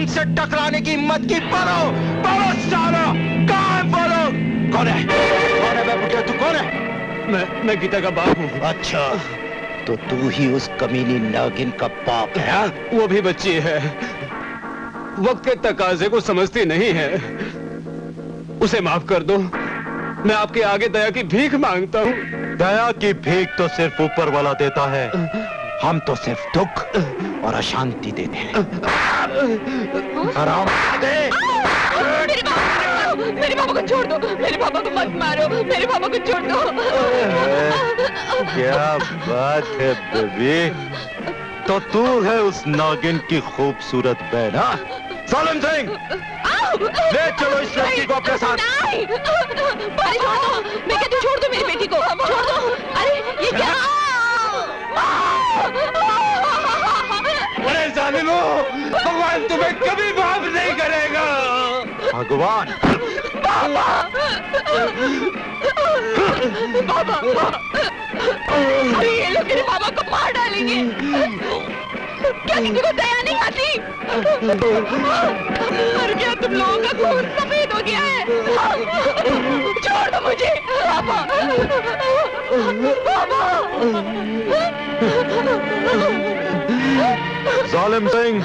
हमसे टकराने की हिम्मत की? बोलो बोलो सालो, कहाँ है बोलो? कौन है बे बुढ़िया, तू कौन है? मैं गीता का बाप हूँ। अच्छा, तो तू ही उस कमीनी नागिन का बाप है? वो भी बच्ची है, वक्त के तकाजे को समझती नहीं है। उसे माफ कर दो, मैं आपके आगे दया की भीख मांगता हूँ। दया की भीख तो सिर्फ ऊपर वाला देता है, हम तो सिर्फ दुख और अशांति देते हैं। आराम दे। मेरे पापा को छोड़ दो, मेरे पापा को मत मारो, मेरे पापा को छोड़ दो। क्या बात है बेबी, तो तू है उस नागिन की खूबसूरत बहन? हाँ सालिम सिंह, ले चलो इस लड़की को अपने साथ। नहीं, अरे छोड़ दो, मैं कहती हूँ छोड़ दो मेरी बेटी को, छोड़ दो। अरे ये क्या? अरे जालिमो, भगवान तुम्हें कभी माफ नहीं करेगा। भगवान? बाबा, बाबा, अरे ये लोग मेरे बाबा को मार डालेंगे। क्या किसी को दया नहीं आती? और क्या तुम लोगों का खून सफेद हो गया है? छोड़ दो मुझे बाबा, बाबा। जालिम सिंह,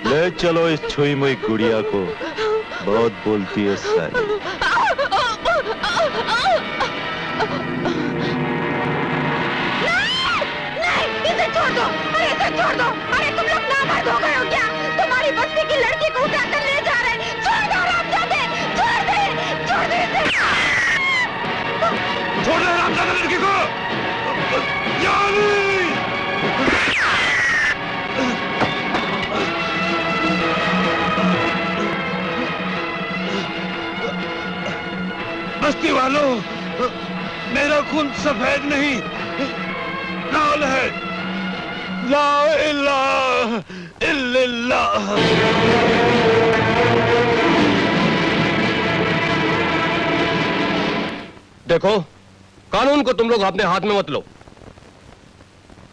ले चलो इस छुई मुई गुड़िया को, बहुत बोलती है साली। नहीं, इसे छोड़ दो, अरे इसे छोड़ दो। अरे तुम लोग नामर्द हो गए हो क्या? तुम्हारी बस्ती की लड़की को उठाकर ले जा रहे हैं। छोड़ दो रामजादे, छोड़ दे इसे। छोड़ दे रामजादे लड़की को। बस्ती वालों, मेरा खून सफेद नहीं लाल है। ला इलाहा इल्लल्लाह। देखो, कानून को तुम लोग अपने हाथ में मत लो,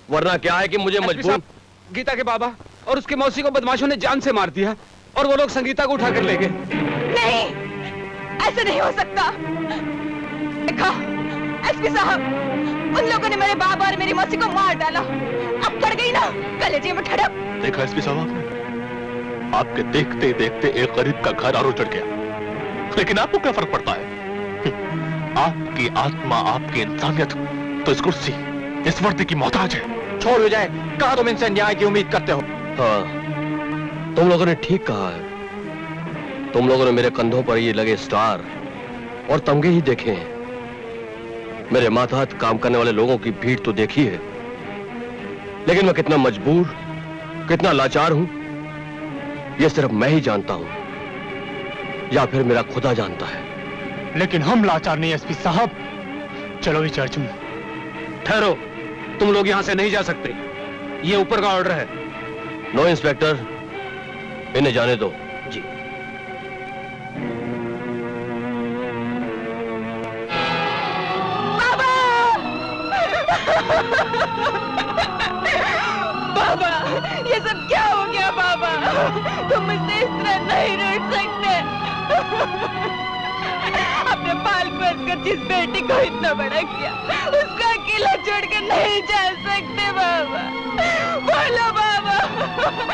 वरना क्या है कि मुझे मजबूर। गीता के बाबा और उसके मौसी को बदमाशों ने जान से मार दिया और वो लोग संगीता को उठाकर ले गए। नहीं, ऐसे नहीं हो सकता। देखो एसपी साहब, उन लोगों ने मेरे बाबा और मेरी मौसी को मार डाला। अब पड़ गई ना कलेजे में ठड़क। देखा एसपी साहब, आपके देखते देखते एक गरीब का घर आरो चढ़ गया, लेकिन आपको क्या फर्क पड़ता है? आपकी आत्मा, आपकी इंसानियत तो इस कुर्सी, इस वर्दी की मोहताज है। छोड़ हो जाए, कहा तुम इनसे न्याय की उम्मीद करते हो? हाँ, तुम लोगों ने ठीक कहा है। तुम लोगों ने मेरे कंधों पर ये लगे स्टार और तमगे ही देखे हैं। मेरे मातहत काम करने वाले लोगों की भीड़ तो देखी है, लेकिन मैं कितना मजबूर, कितना लाचार हूं, यह सिर्फ मैं ही जानता हूं, या फिर मेरा खुदा जानता है। लेकिन हम लाचार नहीं एसपी साहब। चलो भी चर्च में। ठहरो, तुम लोग यहां से नहीं जा सकते, ये ऊपर का ऑर्डर है। नो इंस्पेक्टर, इन्हें जाने दो। जी। बाबा, ये सब क्या हो गया बाबा? तुम मुझसे इस तरह नहीं रूठ सकते। अपने पाल पोस कर जिस बेटी को इतना बड़ा किया, उसका अकेला छोड़कर नहीं जा सकते बाबा। बोलो बाबा,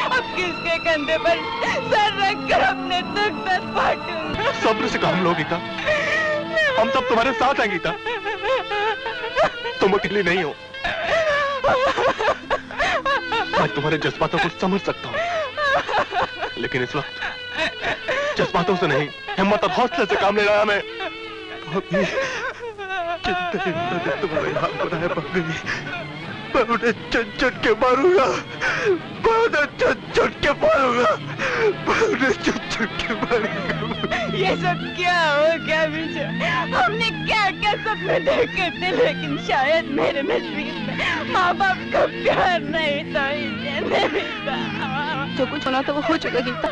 अब किसके कंधे पर सर रखकर अपने दुख दर्द बांटूंगा? सब्र से काम लो गीता, हम सब तुम्हारे साथ हैं गीता, तुम अकेली नहीं हो। मैं तुम्हारे जज्बातों को समझ सकता हूँ, लेकिन इस वक्त जज्बातों से नहीं, हिम्मत और हौसले से काम ले रहा मैं। भाभी, कितने दिन तुम्हारे हाथ बनाए भाभी, मैं उन्हें चुट के मारूंगा, मैं उन्हें चुट के मारूंगा, मैं उन्हें चुट के मारूंगा। ये सब क्या हो गया विजय? हमने क्या क्या सपने देखे थे, लेकिन शायद मेरे नसीब में माँ बाप का प्यार नहीं था। जो कुछ होना था वो हो चुका गीता,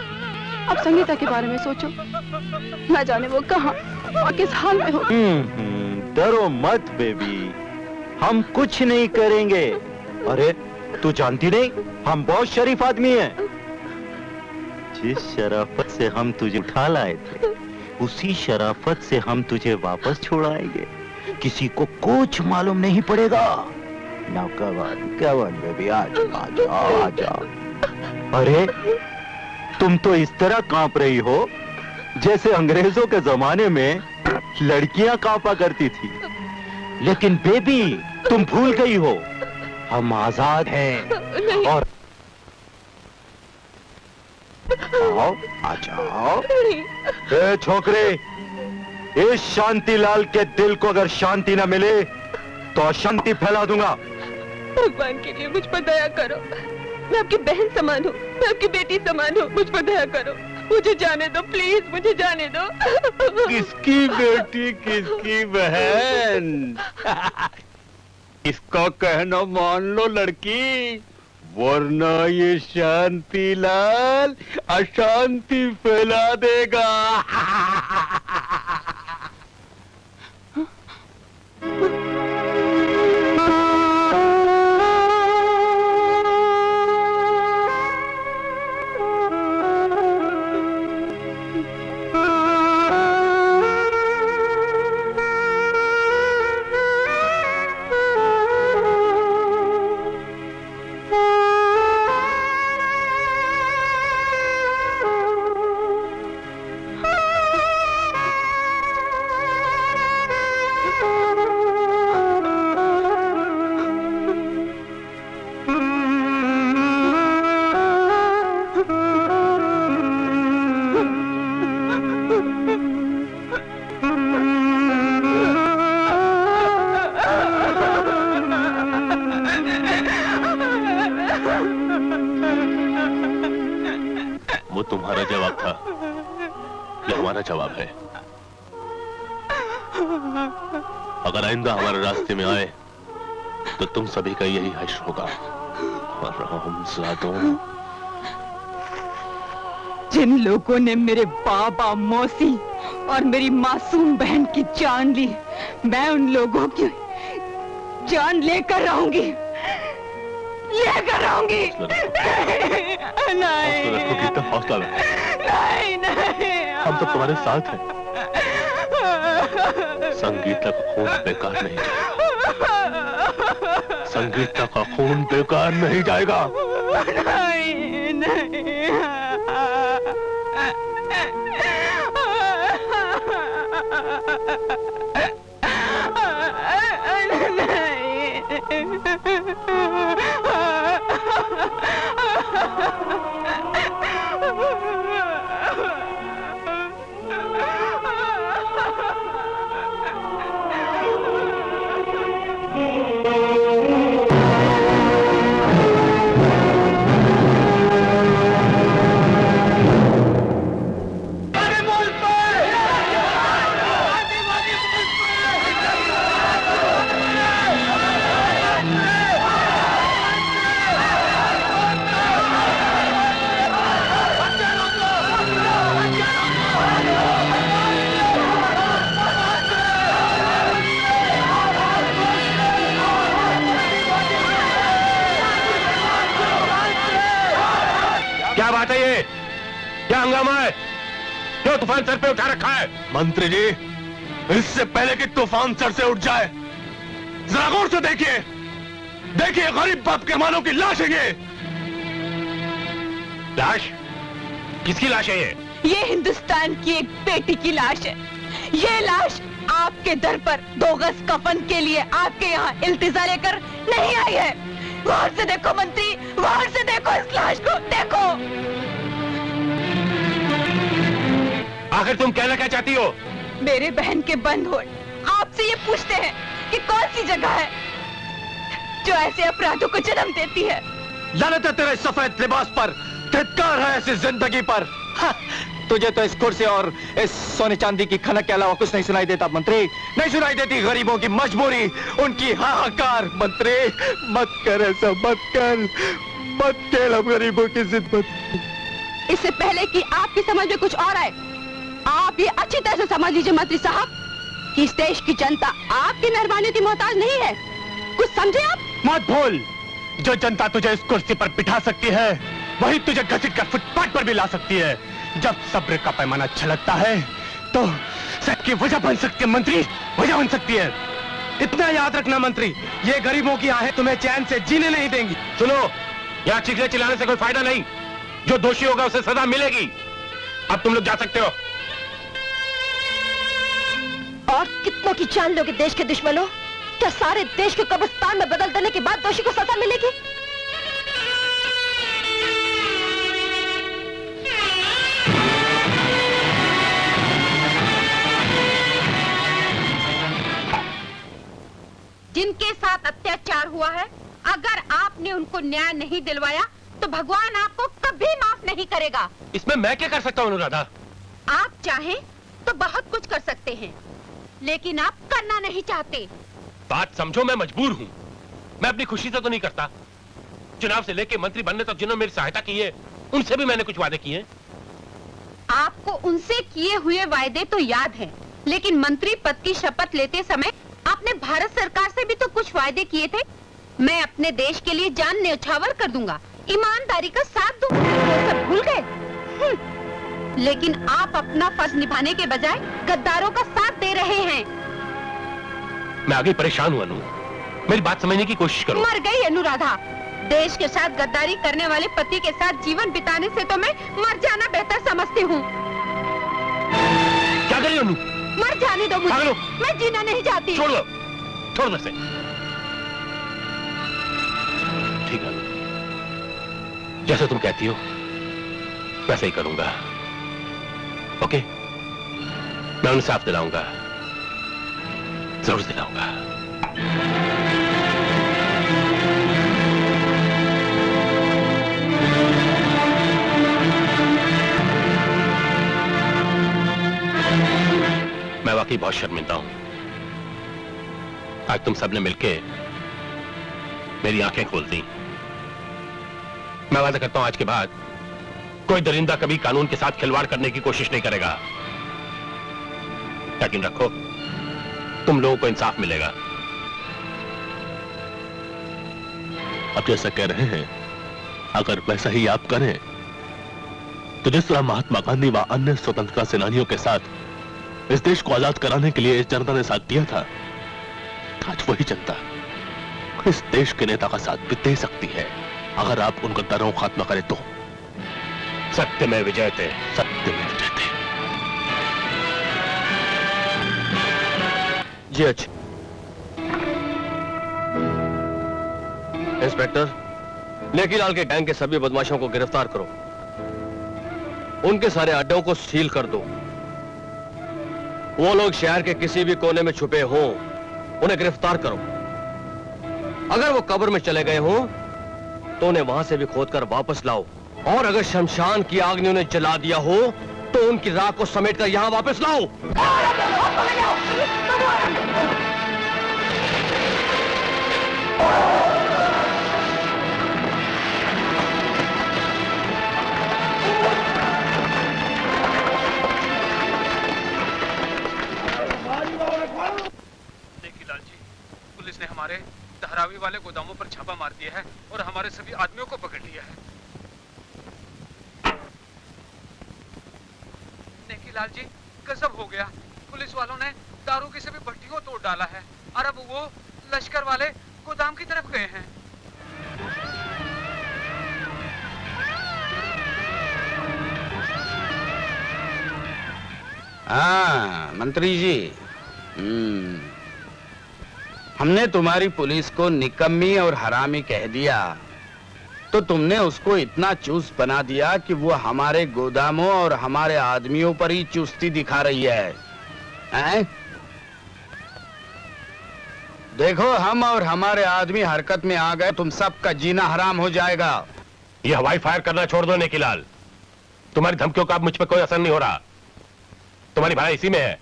अब संगीता के बारे में सोचो। न जाने वो कहाँ और किस हाल में हो। डरो मत बेबी, हम कुछ नहीं करेंगे। अरे तू जानती नहीं, हम बहुत शरीफ आदमी हैं। जिस शराफत से हम तुझे उठा लाए थे, उसी शराफत से हम तुझे वापस छोड़ाएंगे। किसी को कुछ मालूम नहीं पड़ेगा। Now come on baby, आ जाओ। अरे तुम तो इस तरह कांप रही हो जैसे अंग्रेजों के जमाने में लड़कियां कांपा करती थी। लेकिन बेबी, तुम भूल गई हो, हम आजाद हैं। और आओ, आ जाओ। ए छोकरे, इस शांतिलाल के दिल को अगर शांति न मिले तो अशांति फैला दूंगा। भगवान के लिए मुझ पर दया करो। मैं आपकी बहन समान हूँ, मैं आपकी बेटी समान हूँ, मुझ पर दया करो। मुझे जाने दो प्लीज, मुझे जाने दो। किसकी बेटी, किसकी बहन? इसका कहना मान लो लड़की, वरना ये शांतिलाल अशांति फैला देगा। वो तुम्हारा जवाब था, ये हमारा जवाब है। अगर आइंदा हमारे रास्ते में आए तो तुम सभी का यही हश्र होगा। हरामजादों। जिन लोगों ने मेरे बाबा, मौसी और मेरी मासूम बहन की जान ली, मैं उन लोगों की जान लेकर रहूंगी, लेकर रहूंगी। हौसला नहीं, नहीं, हम तो तुम्हारे साथ हैं। संगीता का खून बेकार नहीं जाएगा। संगीता का खून बेकार नहीं जाएगा। नहीं, नहीं। क्या बात है ये? क्या हंगामा है? क्यों तूफान सर पे उठा रखा है? मंत्री जी, इससे पहले कि तूफान सर से उठ जाए, जरा गौर से देखिए। देखिए, गरीब बाप के मानों की लाश है ये। लाश? किसकी लाश है ये? ये हिंदुस्तान की एक बेटी की लाश है। ये लाश आपके दर पर 2 गज कफन के लिए आपके यहाँ इल्तिजा लेकर नहीं आई है। गौर से देखो मंत्री, गौर से देखो इस लाश को, देखो। आखिर तुम कहना क्या चाहती हो? मेरे बहन के बंधुओं आपसे ये पूछते हैं कि कौन सी जगह है जो ऐसे अपराधों को जन्म देती है। लानत है तेरे सफेद लिबास पर, धिक्कार है ऐसी जिंदगी पर। तुझे तो इस कुर्सी और इस सोने चांदी की खनक के अलावा कुछ नहीं सुनाई देता मंत्री। नहीं सुनाई देती गरीबों की मजबूरी, उनकी हाहाकार। मंत्री मत कर ऐसा, मत कर, मत खेल हम गरीबों की जिद मत। इससे पहले कि आपकी समझ में कुछ और आए, आप ये अच्छी तरह से समझ लीजिए मंत्री साहब कि इस देश की जनता आपकी मेहरबानी की मोहताज नहीं है। कुछ समझे आप? मत भूल, जो जनता तुझे इस कुर्सी पर बिठा सकती है वही तुझे घसीट कर फुटपाथ पर भी ला सकती है। जब सब्र का पैमाना छलकता है तो सबकी वजह बन सकती है मंत्री, वजह बन सकती है। इतना याद रखना मंत्री, ये गरीबों की आहें तुम्हें चैन से जीने नहीं देंगी। सुनो, यहाँ चीखने चिल्लाने से कोई फायदा नहीं। जो दोषी होगा उसे सजा मिलेगी। अब तुम लोग जा सकते हो। और कितनों की जान लोगे देश के दुश्मनों? क्या सारे देश को कब्रिस्तान में बदल देने के बाद दोषी को सजा मिलेगी? जिनके साथ अत्याचार हुआ है, अगर आपने उनको न्याय नहीं दिलवाया तो भगवान आपको कभी माफ नहीं करेगा। इसमें मैं क्या कर सकता हूँ अनुराधा? आप चाहें तो बहुत कुछ कर सकते हैं, लेकिन आप करना नहीं चाहते। बात समझो, मैं मजबूर हूँ। मैं अपनी खुशी से तो नहीं करता। चुनाव से लेके मंत्री बनने तक जिन्होंने मेरी सहायता की है, उनसे भी मैंने कुछ वादे किए। आपको उनसे किए हुए वायदे तो याद हैं, लेकिन मंत्री पद की शपथ लेते समय आपने भारत सरकार से भी तो कुछ वायदे किए थे। मैं अपने देश के लिए जान न्यौछावर कर दूंगा, ईमानदारी का साथ दूंगा। वो सब भूल गए? लेकिन आप अपना फर्ज निभाने के बजाय गद्दारों का साथ दे रहे हैं। मैं आगे परेशान हूँ अनु, मेरी बात समझने की कोशिश करो। मर गई अनुराधा। देश के साथ गद्दारी करने वाले पति के साथ जीवन बिताने से तो मैं मर जाना बेहतर समझती हूँ। क्या करिए अनु? मर जाने दो मुझे, मैं जीना नहीं चाहती। छोड़ दो, छोड़ दो इसे। ठीक है, जैसे तुम कहती हो वैसे ही करूंगा। ओके, मैं उन्हें साफ दिलाऊंगा, जरूर दिलाऊंगा। मैं वाकई बहुत शर्मिंदा हूं। आज तुम सबने मिलके मेरी आंखें खोल दी। मैं वादा करता हूं आज के बाद कोई दरिंदा कभी कानून के साथ खिलवाड़ करने की कोशिश नहीं करेगा। यकीन रखो, तुम लोगों को इंसाफ मिलेगा। अब जैसा कह रहे हैं, अगर वैसा ही आप करें तो जिस तरह महात्मा गांधी व अन्य स्वतंत्रता सेनानियों के साथ इस देश को आजाद कराने के लिए इस जनता ने साथ दिया था, आज वही जनता इस देश के नेता का साथ भी दे सकती है, अगर आप उन गद्दारों को खात्मा करें तो। सत्य में विजयते, सत्य में विजयते। जी अच्छा। इंस्पेक्टर, नेकीलाल के गैंग के सभी बदमाशों को गिरफ्तार करो। उनके सारे अड्डों को सील कर दो। वो लोग शहर के किसी भी कोने में छुपे हों, उन्हें गिरफ्तार करो। अगर वो कब्र में चले गए हों तो उन्हें वहां से भी खोदकर वापस लाओ, और अगर शमशान की आग ने उन्हें जला दिया हो तो उनकी राख को समेटकर यहां वापस लाओ। नेकीलाल जी, पुलिस ने हमारे धारावी वाले गोदामों पर छापा मार दिया है और हमारे सभी आदमियों को पकड़ लिया है। नेकीलाल जी, गजब हो गया। पुलिस वालों ने दारू की सभी भट्टियों तोड़ डाला है और अब वो लश्कर वाले गोदाम की तरफ गए हैं। हाँ मंत्री जी, हमने तुम्हारी पुलिस को निकम्मी और हरामी कह दिया तो तुमने उसको इतना चुस्त बना दिया कि वो हमारे गोदामों और हमारे आदमियों पर ही चुस्ती दिखा रही है, हैं? देखो, हम और हमारे आदमी हरकत में आ गए, तुम सबका जीना हराम हो जाएगा। ये हवाई फायर करना छोड़ दो नेकीलाल। तुम्हारी धमकियों का अब मुझ पर कोई असर नहीं हो रहा। तुम्हारी भलाई इसी में है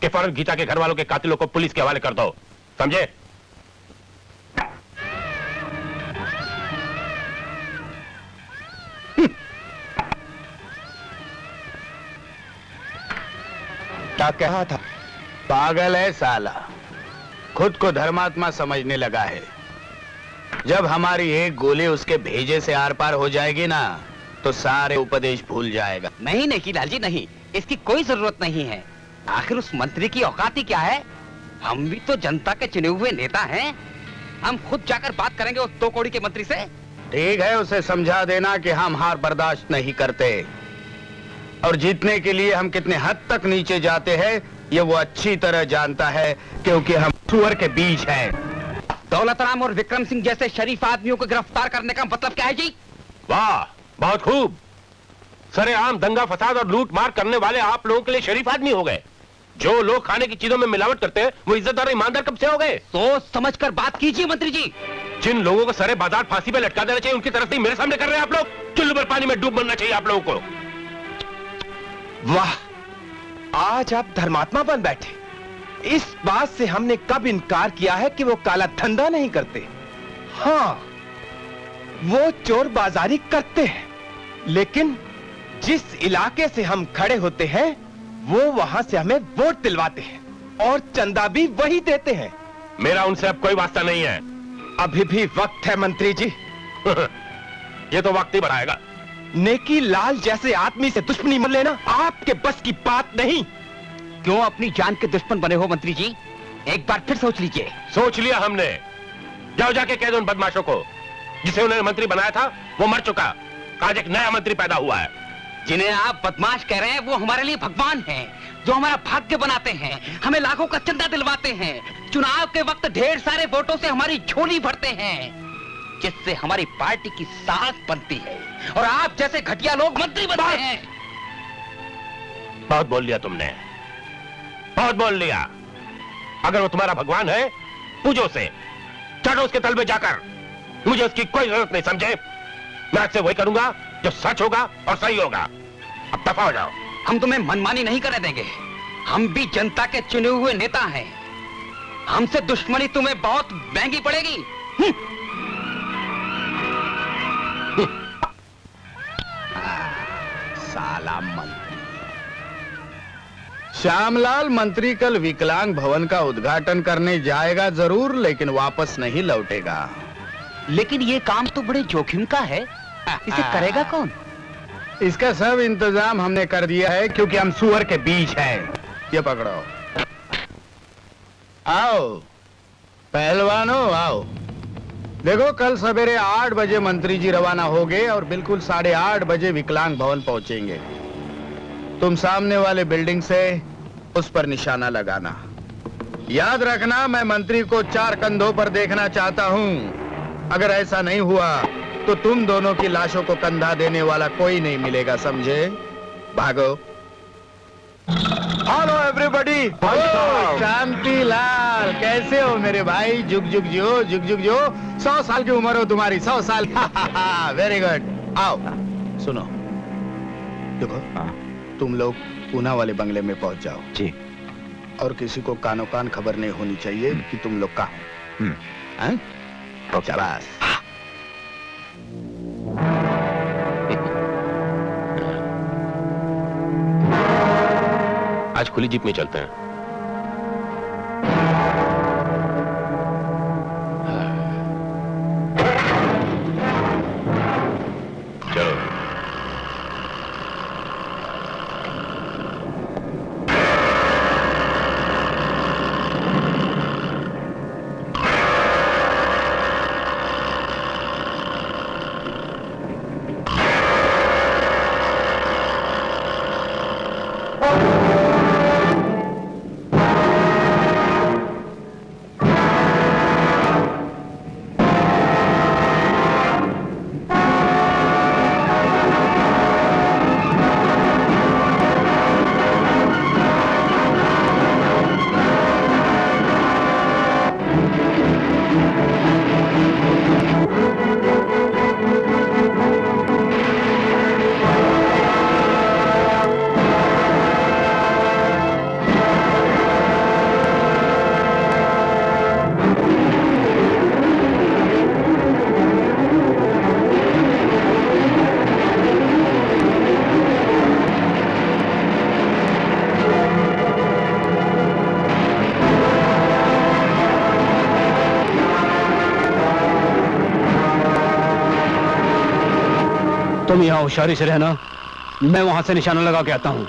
कि फौरन गीता के घर वालों के कातिलों को पुलिस के हवाले कर दो, समझे? क्या कहा था? पागल है साला, खुद को धर्मात्मा समझने लगा है। जब हमारी एक गोली उसके भेजे से आर पार हो जाएगी ना, तो सारे उपदेश भूल जाएगा। नहीं नहीं लालजी नहीं, इसकी कोई जरूरत नहीं है। आखिर उस मंत्री की औकात ही क्या है? हम भी तो जनता के चुने हुए नेता हैं। हम खुद जाकर बात करेंगे उस 2 कौड़ी के मंत्री से। ठीक है, उसे समझा देना कि हम हार बर्दाश्त नहीं करते और जीतने के लिए हम कितने हद तक नीचे जाते हैं ये वो अच्छी तरह जानता है, क्योंकि हम सुअर के बीज हैं। दौलत राम और विक्रम सिंह जैसे शरीफ आदमियों को गिरफ्तार करने का मतलब क्या है जी? वाह, बहुत खूब। सरेआम दंगा फसाद और लूट मार करने वाले आप लोगों के लिए शरीफ आदमी हो गए। जो लोग खाने की चीजों में मिलावट करते हैं वो इज्जतदार और ईमानदार कब से हो गए? सोच समझ कर बात कीजिए मंत्री जी। जिन लोगों को सरे बाजार फांसी पे लटका देना चाहिए उनकी तरफ नहीं मेरे सामने कर रहे हैं आप लोग। चुल्लू पर पानी में डूब मरना चाहिए आप लोगों को। वाह, आज आप धर्मात्मा बन बैठे। इस बात से हमने कब इनकार किया है कि वो काला धंधा नहीं करते। हाँ, वो चोर बाजारी करते हैं, लेकिन जिस इलाके से हम खड़े होते हैं वो वहां से हमें वोट दिलवाते हैं और चंदा भी वही देते हैं। मेरा उनसे अब कोई वास्ता नहीं है। अभी भी वक्त है मंत्री जी। ये तो वक्त ही बढ़ाएगा। नेकी लाल जैसे आदमी से दुश्मनी मत लेना आपके बस की बात नहीं। क्यों अपनी जान के दुश्मन बने हो मंत्री जी? एक बार फिर सोच लीजिए। सोच लिया हमने। जाओ जाके कह दो उन बदमाशों को जिसे उन्होंने मंत्री बनाया था वो मर चुका। आज एक नया मंत्री पैदा हुआ है। जिन्हें आप बदमाश कह रहे हैं वो हमारे लिए भगवान हैं, जो हमारा भाग्य बनाते हैं, हमें लाखों का चंदा दिलवाते हैं, चुनाव के वक्त ढेर सारे वोटों से हमारी झोली भरते हैं, जिससे हमारी पार्टी की साख बनती है और आप जैसे घटिया लोग मंत्री बनते हैं। बहुत बोल लिया तुमने, बहुत बोल लिया। अगर वो तुम्हारा भगवान है पूजो उसे, चढ़ो उसके तल में जाकर। मुझे उसकी कोई जरूरत नहीं, समझे? मैं आज से वही करूंगा जो सच होगा और सही होगा। अब दफा हो जाओ। हम तुम्हें मनमानी नहीं करने देंगे। हम भी जनता के चुने हुए नेता हैं। हमसे दुश्मनी तुम्हें बहुत महंगी पड़ेगी। साला मंत्री। श्यामलाल मंत्री कल विकलांग भवन का उद्घाटन करने जाएगा जरूर, लेकिन वापस नहीं लौटेगा। लेकिन ये काम तो बड़े जोखिम का है, इसे करेगा कौन? इसका सब इंतजाम हमने कर दिया है, क्योंकि हम सुअर के बीच हैं। ये पकड़ो। आओ पहलवानों, आओ। देखो, कल सवेरे 8 बजे मंत्री जी रवाना होंगे और बिल्कुल 8:30 बजे विकलांग भवन पहुंचेंगे। तुम सामने वाले बिल्डिंग से उस पर निशाना लगाना। याद रखना, मैं मंत्री को 4 कंधों पर देखना चाहता हूं। अगर ऐसा नहीं हुआ तो तुम दोनों की लाशों को कंधा देने वाला कोई नहीं मिलेगा, समझे? भागो। Hello everybody. शांति लाल, कैसे हो मेरे भाई? जुग जुग जो, जुग जुग जो। 100 साल की उम्र हो तुम्हारी, 100 साल। Very good. आओ सुनो, देखो, तुम लोग पूना वाले बंगले में पहुंच जाओ जी, और किसी को कानो कान खबर नहीं होनी चाहिए कि तुम लोग कहाँ हो। शाबाश। आज खुली जीप में चलते हैं। चलो। तुम यहाँ होशियारी से रहना, मैं वहां से निशाना लगा के आता हूँ।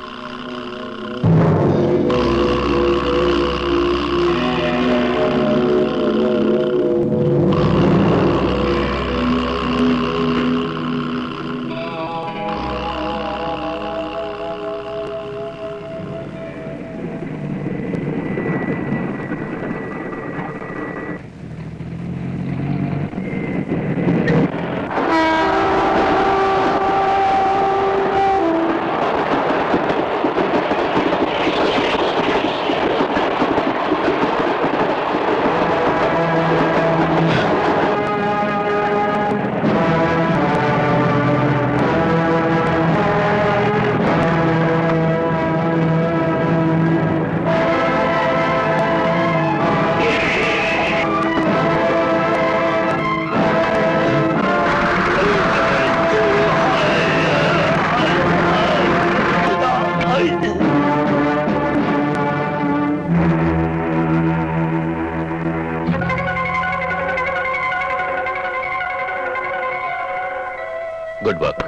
Good work.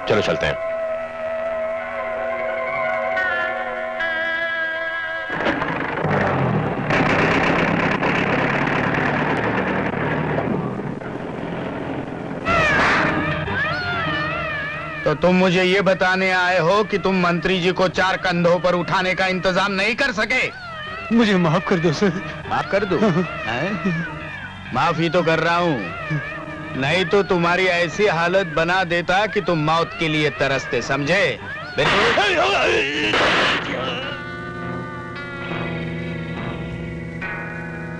चलो चलते हैं। तो तुम मुझे ये बताने आए हो कि तुम मंत्री जी को 4 कंधों पर उठाने का इंतजाम नहीं कर सके? मुझे माफ कर दो सर। माफ कर दो? माफी तो कर रहा हूँ, नहीं तो तुम्हारी ऐसी हालत बना देता कि तुम मौत के लिए तरसते, समझे?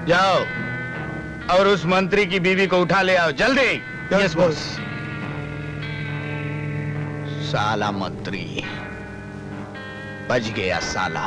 जाओ और उस मंत्री की बीवी को उठा ले आओ, जल्दी। Yes boss. साला मंत्री बच गया साला।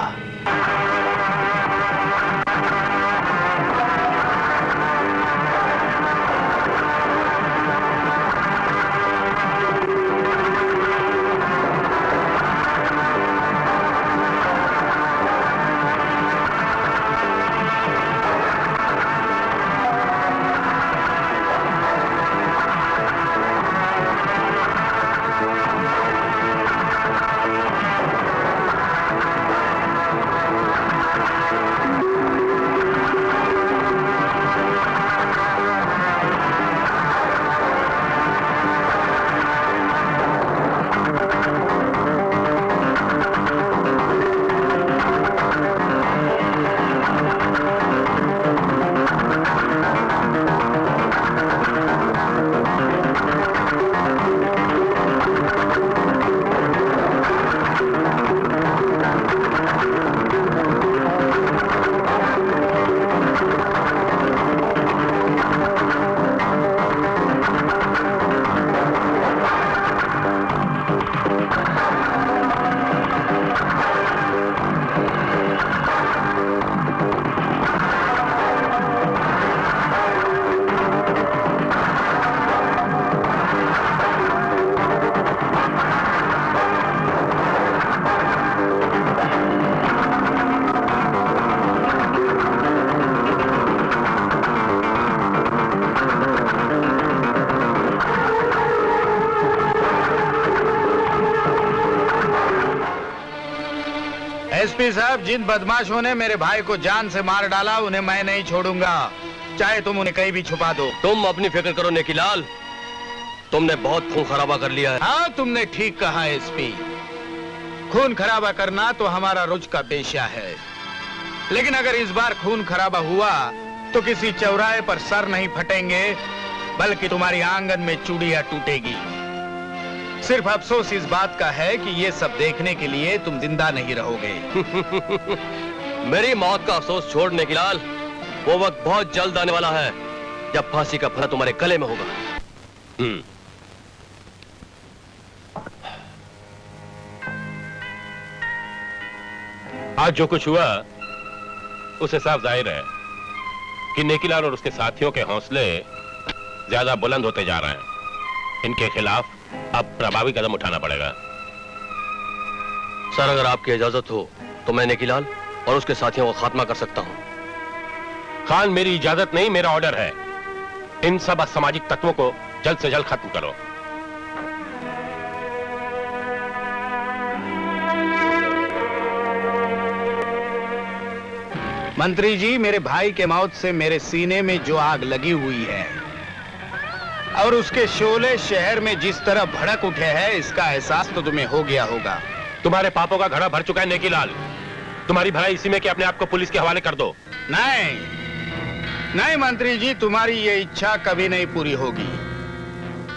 एसपी साहब, जिन बदमाशों ने मेरे भाई को जान से मार डाला उन्हें मैं नहीं छोड़ूंगा, चाहे तुम उन्हें कहीं भी छुपा दो। तुम अपनी फिक्र करो नेकीलाल, तुमने बहुत खून खराबा कर लिया है। हाँ, तुमने ठीक कहा एसपी, खून खराबा करना तो हमारा रोज का पेशा है, लेकिन अगर इस बार खून खराबा हुआ तो किसी चौराहे पर सर नहीं फटेंगे, बल्कि तुम्हारी आंगन में चूड़ियां टूटेगी। सिर्फ अफसोस इस बात का है कि ये सब देखने के लिए तुम जिंदा नहीं रहोगे। मेरी मौत का अफसोस छोड़ नेकीलाल, वो वक्त बहुत जल्द आने वाला है जब फांसी का फंदा तुम्हारे गले में होगा। आज जो कुछ हुआ उसे साफ जाहिर है कि नेकीलाल और उसके साथियों के हौसले ज्यादा बुलंद होते जा रहे हैं। इनके खिलाफ अब प्रभावी कदम उठाना पड़ेगा। सर, अगर आपकी इजाजत हो तो मैं नेकीलाल और उसके साथियों का खात्मा कर सकता हूं। खान, मेरी इजाजत नहीं, मेरा ऑर्डर है। इन सब असामाजिक तत्वों को जल्द से जल्द खत्म करो। मंत्री जी, मेरे भाई के मौत से मेरे सीने में जो आग लगी हुई है और उसके शोले शहर में जिस तरह भड़क उठे हैं, इसका एहसास तो तुम्हें हो गया होगा। तुम्हारे पापों का घड़ा भर चुका है नेकीलाल। तुम्हारी भलाई इसी में कि अपने आप को पुलिस के हवाले कर दो। नहीं नहीं मंत्री जी, तुम्हारी ये इच्छा कभी नहीं पूरी होगी,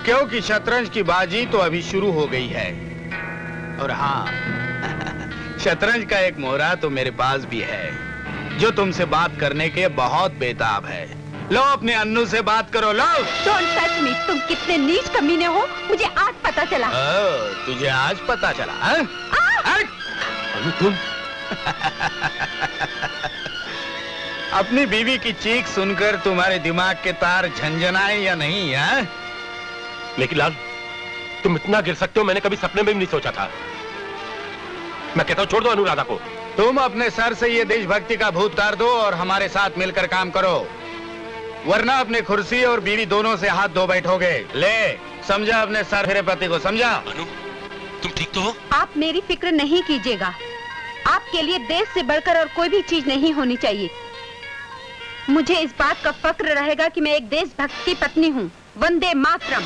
क्योंकि शतरंज की बाजी तो अभी शुरू हो गई है। और हाँ, शतरंज का एक मोहरा तो मेरे पास भी है, जो तुमसे बात करने के बहुत बेताब है। लो अपने अन्नू से बात करो, लो। डोंट टच मी, तुम कितने नीच कमीने हो, मुझे आज पता चला। तुझे आज पता चला? अन्नू तुम अपनी बीवी की चीख सुनकर तुम्हारे दिमाग के तार झंझनाए या नहीं? है नेकीलाल, तुम इतना गिर सकते हो मैंने कभी सपने में भी नहीं सोचा था। मैं कहता हूँ छोड़ दो अनुराधा को। तुम अपने सर से ये देशभक्ति का भूत उतार दो और हमारे साथ मिलकर काम करो, वरना अपने कुर्सी और बीवी दोनों से हाथ धो बैठोगे। ले समझा अपने सर मेरे पति को, समझा? अनु, तुम ठीक तो हो? आप मेरी फिक्र नहीं कीजिएगा, आपके लिए देश से बढ़कर और कोई भी चीज नहीं होनी चाहिए। मुझे इस बात का फक्र रहेगा कि मैं एक देशभक्त की पत्नी हूँ। वंदे मातरम।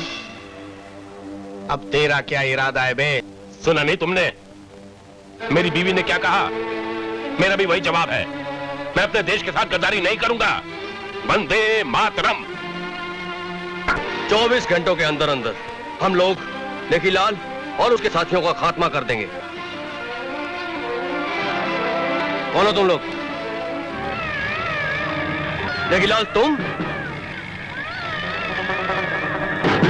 अब तेरा क्या इरादा है बे? सुना नहीं तुमने मेरी बीवी ने क्या कहा? मेरा भी वही जवाब है, मैं अपने देश के साथ गद्दारी नहीं करूंगा। वंदे मातरम। 24 घंटों के अंदर अंदर हम लोग नेकीलाल और उसके साथियों का खात्मा कर देंगे। कौन हो तुम लोग? नेकीलाल तुम?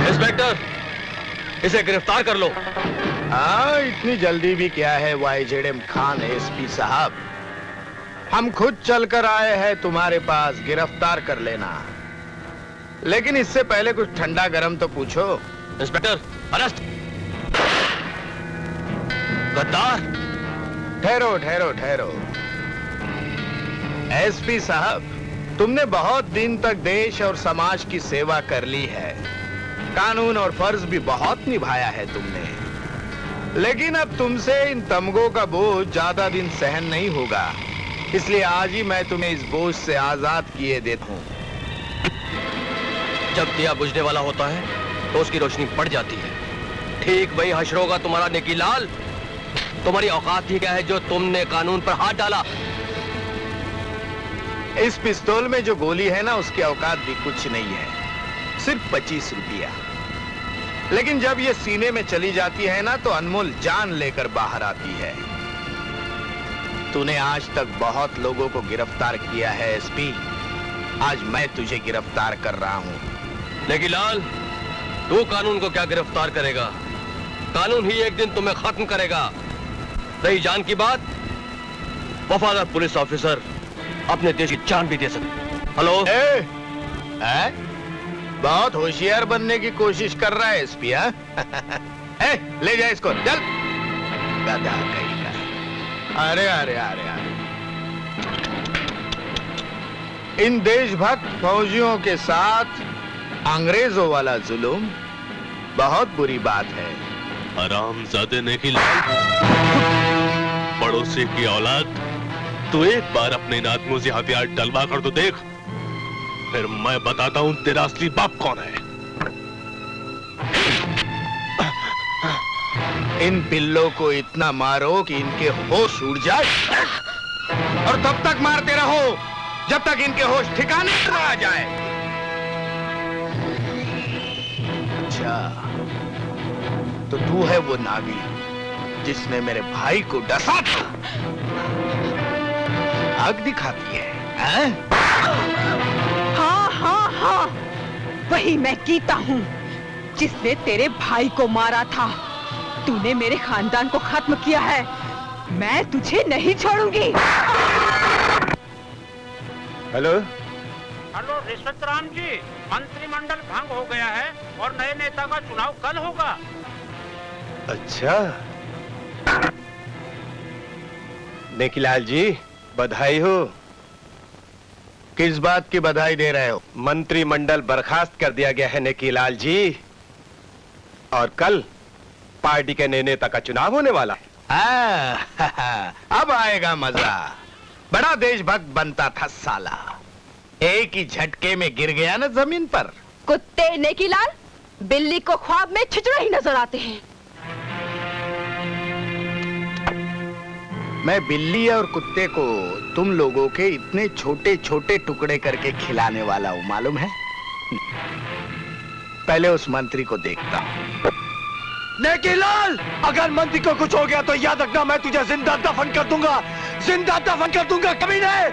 इंस्पेक्टर, इसे गिरफ्तार कर लो। हाँ, इतनी जल्दी भी क्या है YZM खान एसपी साहब, हम खुद चलकर आए हैं तुम्हारे पास, गिरफ्तार कर लेना। लेकिन इससे पहले कुछ ठंडा गरम तो पूछो। Inspector, arrest. गद्दार। ठहरो ठहरो ठहरो। एसपी साहब, तुमने बहुत दिन तक देश और समाज की सेवा कर ली है, कानून और फर्ज भी बहुत निभाया है तुमने, लेकिन अब तुमसे इन तमगों का बोझ ज्यादा दिन सहन नहीं होगा, इसलिए आज ही मैं तुम्हें इस बोझ से आजाद किए देता हूँ। जब दिया बुझने वाला होता है तो उसकी रोशनी बढ़ जाती है। ठीक वही हश्र होगा तुम्हारा नेकीलाल। तुम्हारी औकात ही क्या है जो तुमने कानून पर हाथ डाला? इस पिस्तौल में जो गोली है ना, उसकी औकात भी कुछ नहीं है, सिर्फ 25 रुपया। लेकिन जब ये सीने में चली जाती है ना, तो अनमोल जान लेकर बाहर आती है। तूने आज तक बहुत लोगों को गिरफ्तार किया है एसपी, आज मैं तुझे गिरफ्तार कर रहा हूं। नेकीलाल, तू कानून को क्या गिरफ्तार करेगा? कानून ही एक दिन तुम्हें खत्म करेगा। रही जान की बात, वफादार पुलिस ऑफिसर अपने देश की जान भी दे सकते। हेलो, बहुत होशियार बनने की कोशिश कर रहा है एसपी। ले जा इसको, चल। गधा कहीं का। अरे अरे अरे अरे, इन देशभक्त फौजियों के साथ अंग्रेजों वाला जुल्म बहुत बुरी बात है। हरामजादे नेकीलाल, पड़ोसी की औलाद, तू एक बार अपने इन आदमियों से हथियार डलवा कर तो देख, फिर मैं बताता हूं तेरा असली बाप कौन है। इन पिल्लों को इतना मारो कि इनके होश उड़ जाए, और तब तक मारते रहो जब तक इनके होश ठिकाने न आ जाए। अच्छा, तो तू है वो नागी जिसने मेरे भाई को डसा था? आग दिखाती है, हैं? हाँ हाँ हाँ, वही मैं गीता हूँ जिसने तेरे भाई को मारा था। तूने मेरे खानदान को खत्म किया है, मैं तुझे नहीं छोड़ूंगी। हेलो हेलो, रिश्वत राम जी, मंत्रिमंडल भंग हो गया है और नए नेता का चुनाव कल होगा। अच्छा, नेकीलाल जी बधाई हो। किस बात की बधाई दे रहे हो? मंत्रिमंडल बर्खास्त कर दिया गया है नेकीलाल जी। और कल पार्टी के नए नेता का चुनाव होने वाला है। अब आएगा मजा। बड़ा देशभक्त बनता था साला, एक ही झटके में गिर गया ना जमीन पर। कुत्ते नेकीलाल, बिल्ली को ख्वाब में छिछड़े ही नजर आते हैं। मैं बिल्ली और कुत्ते को तुम लोगों के इतने छोटे छोटे टुकड़े करके खिलाने वाला हूं, मालूम है? पहले उस मंत्री को देखता हूं। नेकीलाल, अगर मंत्री को कुछ हो गया तो याद रखना मैं तुझे जिंदा दफन कर दूंगा, जिंदा दफन कर दूंगा, कभी नहीं।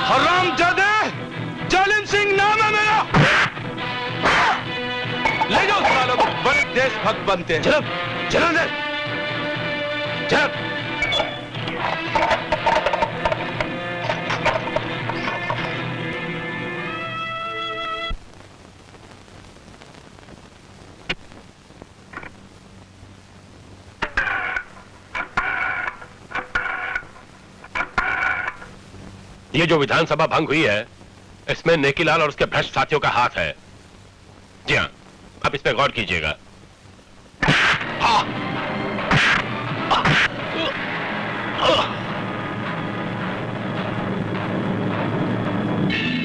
हरामजादे, जालिम सिंह नाम है मेरा। ले जाओ सालों को, बड़े देशभक्त बनते हैं। चलो चलो अंदर चलो। ये जो विधानसभा भंग हुई है, इसमें नेकीलाल और उसके भ्रष्ट साथियों का हाथ है। जी हाँ, आप इस पे गौर कीजिएगा।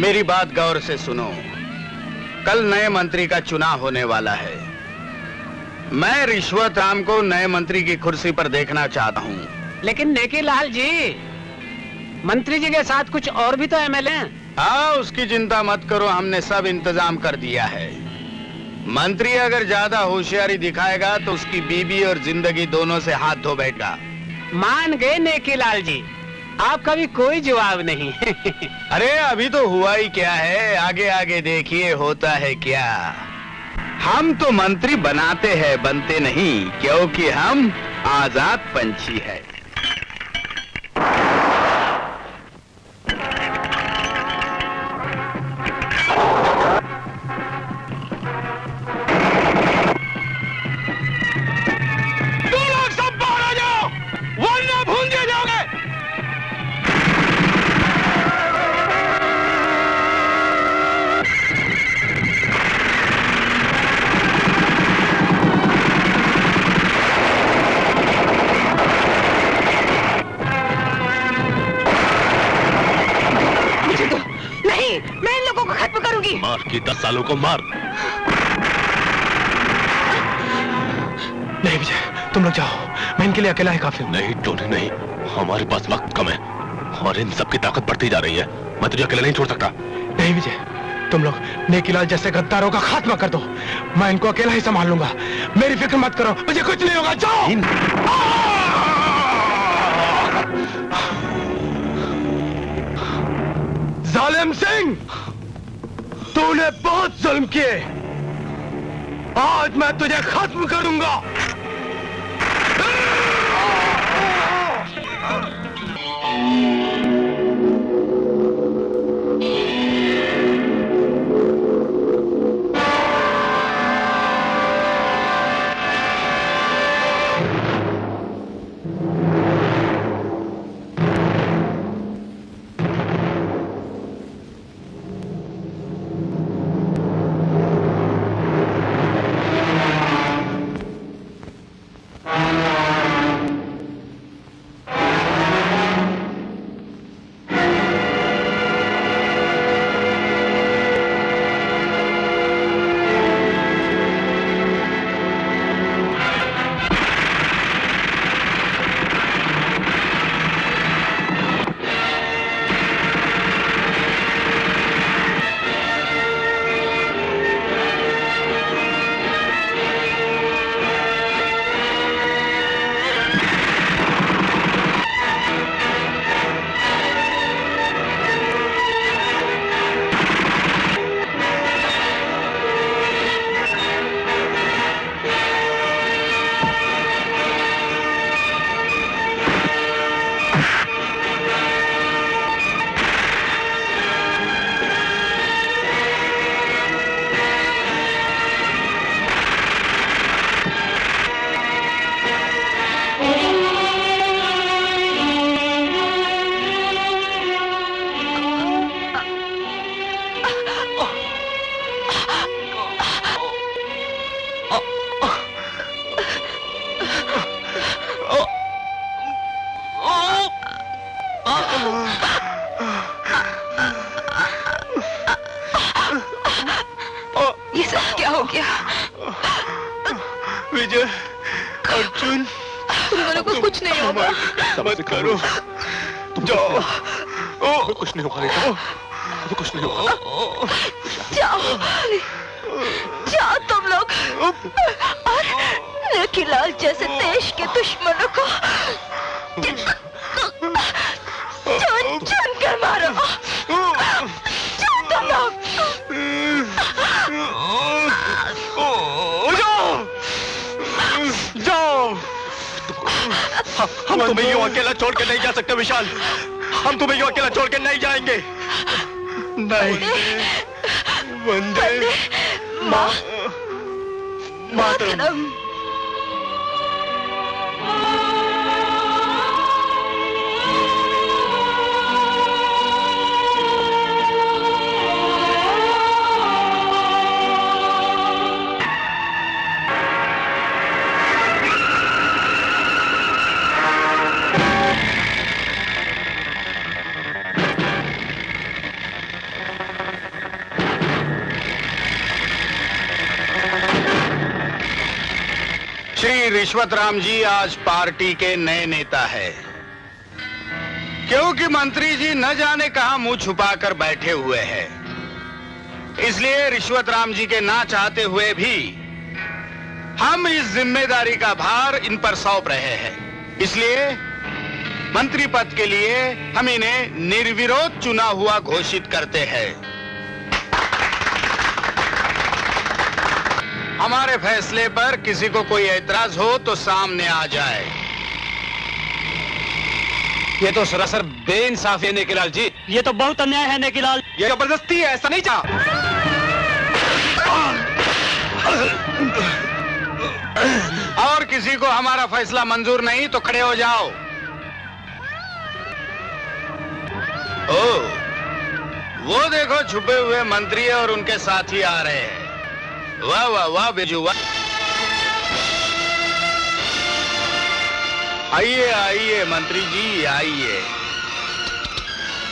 मेरी बात गौर से सुनो। कल नए मंत्री का चुनाव होने वाला है। मैं रिश्वत राम को नए मंत्री की कुर्सी पर देखना चाहता हूं। लेकिन नेकीलाल जी, मंत्री जी के साथ कुछ और भी तो एमएलए हैं। हाँ, उसकी चिंता मत करो, हमने सब इंतजाम कर दिया है। मंत्री अगर ज्यादा होशियारी दिखाएगा तो उसकी बीबी और जिंदगी दोनों से हाथ धो बैठेगा। मान गए नेकीलाल जी, आपका भी कोई जवाब नहीं। अरे अभी तो हुआ ही क्या है, आगे आगे देखिए होता है क्या। हम तो मंत्री बनाते हैं, बनते नहीं, क्योंकि हम आजाद पंछी है। मार के 10 सालों को मार। नहीं विजय, तुम लोग जाओ, मैं इनके लिए अकेला ही काफी हूँ। नहीं टोनी नहीं, हमारे पास वक्त कम है और इन सबकी ताकत बढ़ती जा रही है। मैं तुझे अकेला नहीं छोड़ सकता। नहीं विजय, तुम लोग नेकीलाल जैसे गद्दारों का खात्मा कर दो, मैं इनको अकेला ही संभाल लूंगा। मेरी फिक्र मत करो, मुझे कुछ नहीं होगा। जाओ। जालिम सिंह, तूने बहुत जुल्म किए, आज मैं तुझे खत्म करूंगा। विजय, अर्जुन, तुम दोनों को कुछ नहीं होगा। मत करो, जाओ। कुछ नहीं होगा बेटा, कुछ नहीं होगा। जाओ, जाओ तुम लोग और नेकीलाल जैसे देश के दुश्मनों को चुन चुन कर मारो। जाओ तुम लोग। जाओ। हम तुम्हें यूं अकेला छोड़ के नहीं जा सकते विशाल, हम तुम्हें यूं अकेला छोड़ के नहीं जाएंगे। नहीं, वंदे मातरम। श्री रिश्वत राम जी आज पार्टी के नए नेता है, क्योंकि मंत्री जी न जाने कहां मुंह छुपाकर बैठे हुए हैं। इसलिए रिश्वत राम जी के ना चाहते हुए भी हम इस जिम्मेदारी का भार इन पर सौंप रहे हैं। इसलिए मंत्री पद के लिए हम इन्हें निर्विरोध चुना हुआ घोषित करते हैं। हमारे फैसले पर किसी को कोई ऐतराज हो तो सामने आ जाए। ये तो सरासर बेइंसाफी है नेकीलाल जी। ये तो बहुत अन्याय है नेकीलाल। ये जबरदस्ती है, ऐसा नहीं चाह। और किसी को हमारा फैसला मंजूर नहीं तो खड़े हो जाओ। ओ, वो देखो छुपे हुए मंत्री और उनके साथी आ रहे हैं। वाह वाह वाह बेजू वाह। आइए आइए मंत्री जी आइए।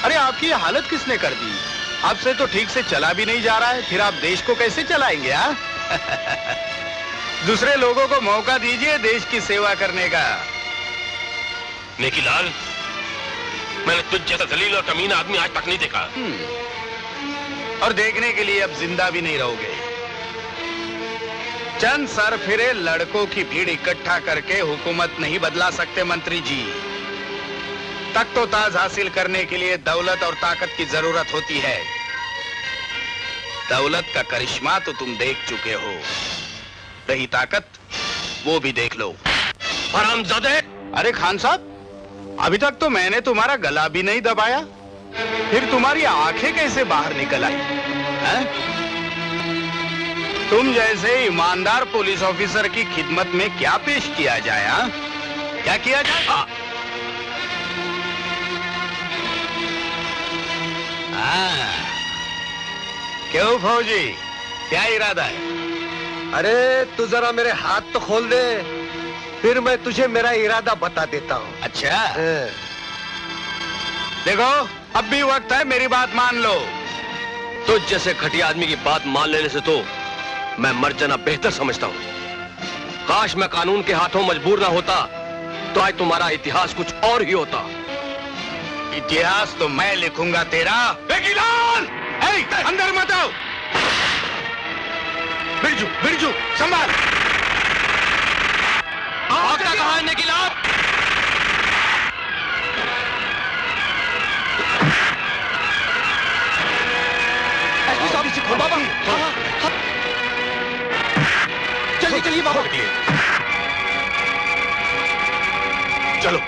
अरे आपकी ये हालत किसने कर दी? आपसे तो ठीक से चला भी नहीं जा रहा है, फिर आप देश को कैसे चलाएंगे? हाँ दूसरे लोगों को मौका दीजिए देश की सेवा करने का। नेकीलाल, मैंने तुझ जैसा जलील और कमीना आदमी आज तक नहीं देखा। और देखने के लिए अब जिंदा भी नहीं रहोगे। चंद सर फिरे लड़कों की भीड़ इकट्ठा करके हुकूमत नहीं बदला सकते मंत्री जी। तख्तो ताज हासिल करने के लिए दौलत और ताकत की जरूरत होती है। दौलत का करिश्मा तो तुम देख चुके हो, रही ताकत वो भी देख लो। हरामजादे! अरे खान साहब, अभी तक तो मैंने तुम्हारा गला भी नहीं दबाया, फिर तुम्हारी आंखें कैसे बाहर निकल आई? हैं? तुम जैसे ईमानदार पुलिस ऑफिसर की खिदमत में क्या पेश किया जाए? हाँ? क्या किया जाए? क्यों फौजी, क्या इरादा है? अरे तू जरा मेरे हाथ तो खोल दे, फिर मैं तुझे मेरा इरादा बता देता हूँ। अच्छा देखो, अब भी वक्त है, मेरी बात मान लो। तुझ जैसे घटिया आदमी की बात मान लेने से तो मैं मर जाना बेहतर समझता हूँ। काश मैं कानून के हाथों मजबूर ना होता तो आज तुम्हारा इतिहास कुछ और ही होता। इतिहास तो मैं लिखूंगा तेरा। नेकीलाल! अंदर मत आओ। बिरजू, बिरजू, संभाल। आपका कहाँ है नेकीलाल? बाबा, चलिए चलिए बाबा, चलो।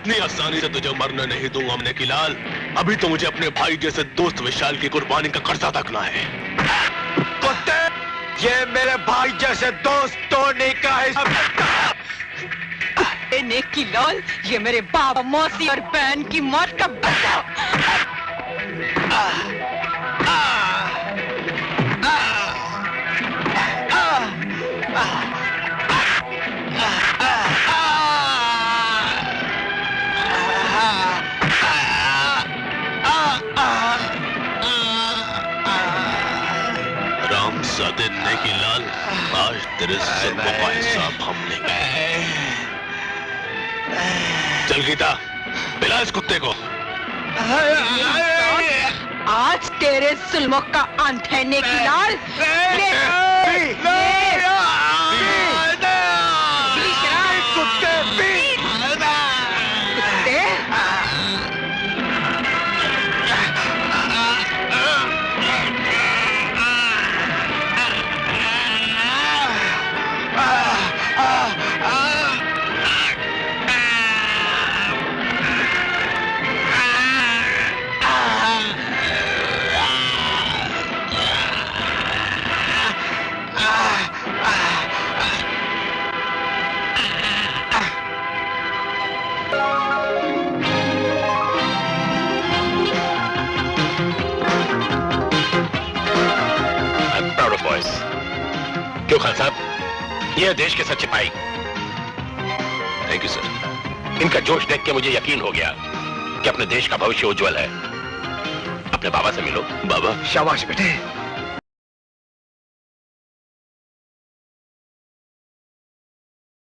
इतनी आसानी से तुझे मरने नहीं दूंगा अमने की लाल। अभी तो मुझे अपने भाई जैसे दोस्त विशाल की कुर्बानी का कर्जा तकना है। कुत्ते, ये मेरे भाई जैसे दोस्त तोड़ने का है। नेकी लाल, ये मेरे बाप, मौसी और बहन की मौत का बदला। रामजादे नेकी लाल, आज तेरे जुल्मों का हिसाब हम लेंगे। चल गीता, पिला इस कुत्ते को। आज तेरे जुल्मों का अंत है नेकी लाल। क्यों खान साहब, ये देश के सच्चे सिपाही। Thank you sir. इनका जोश देख के मुझे यकीन हो गया कि अपने देश का भविष्य उज्जवल है। अपने बाबा से मिलो। बाबा। शाबाश बेटे।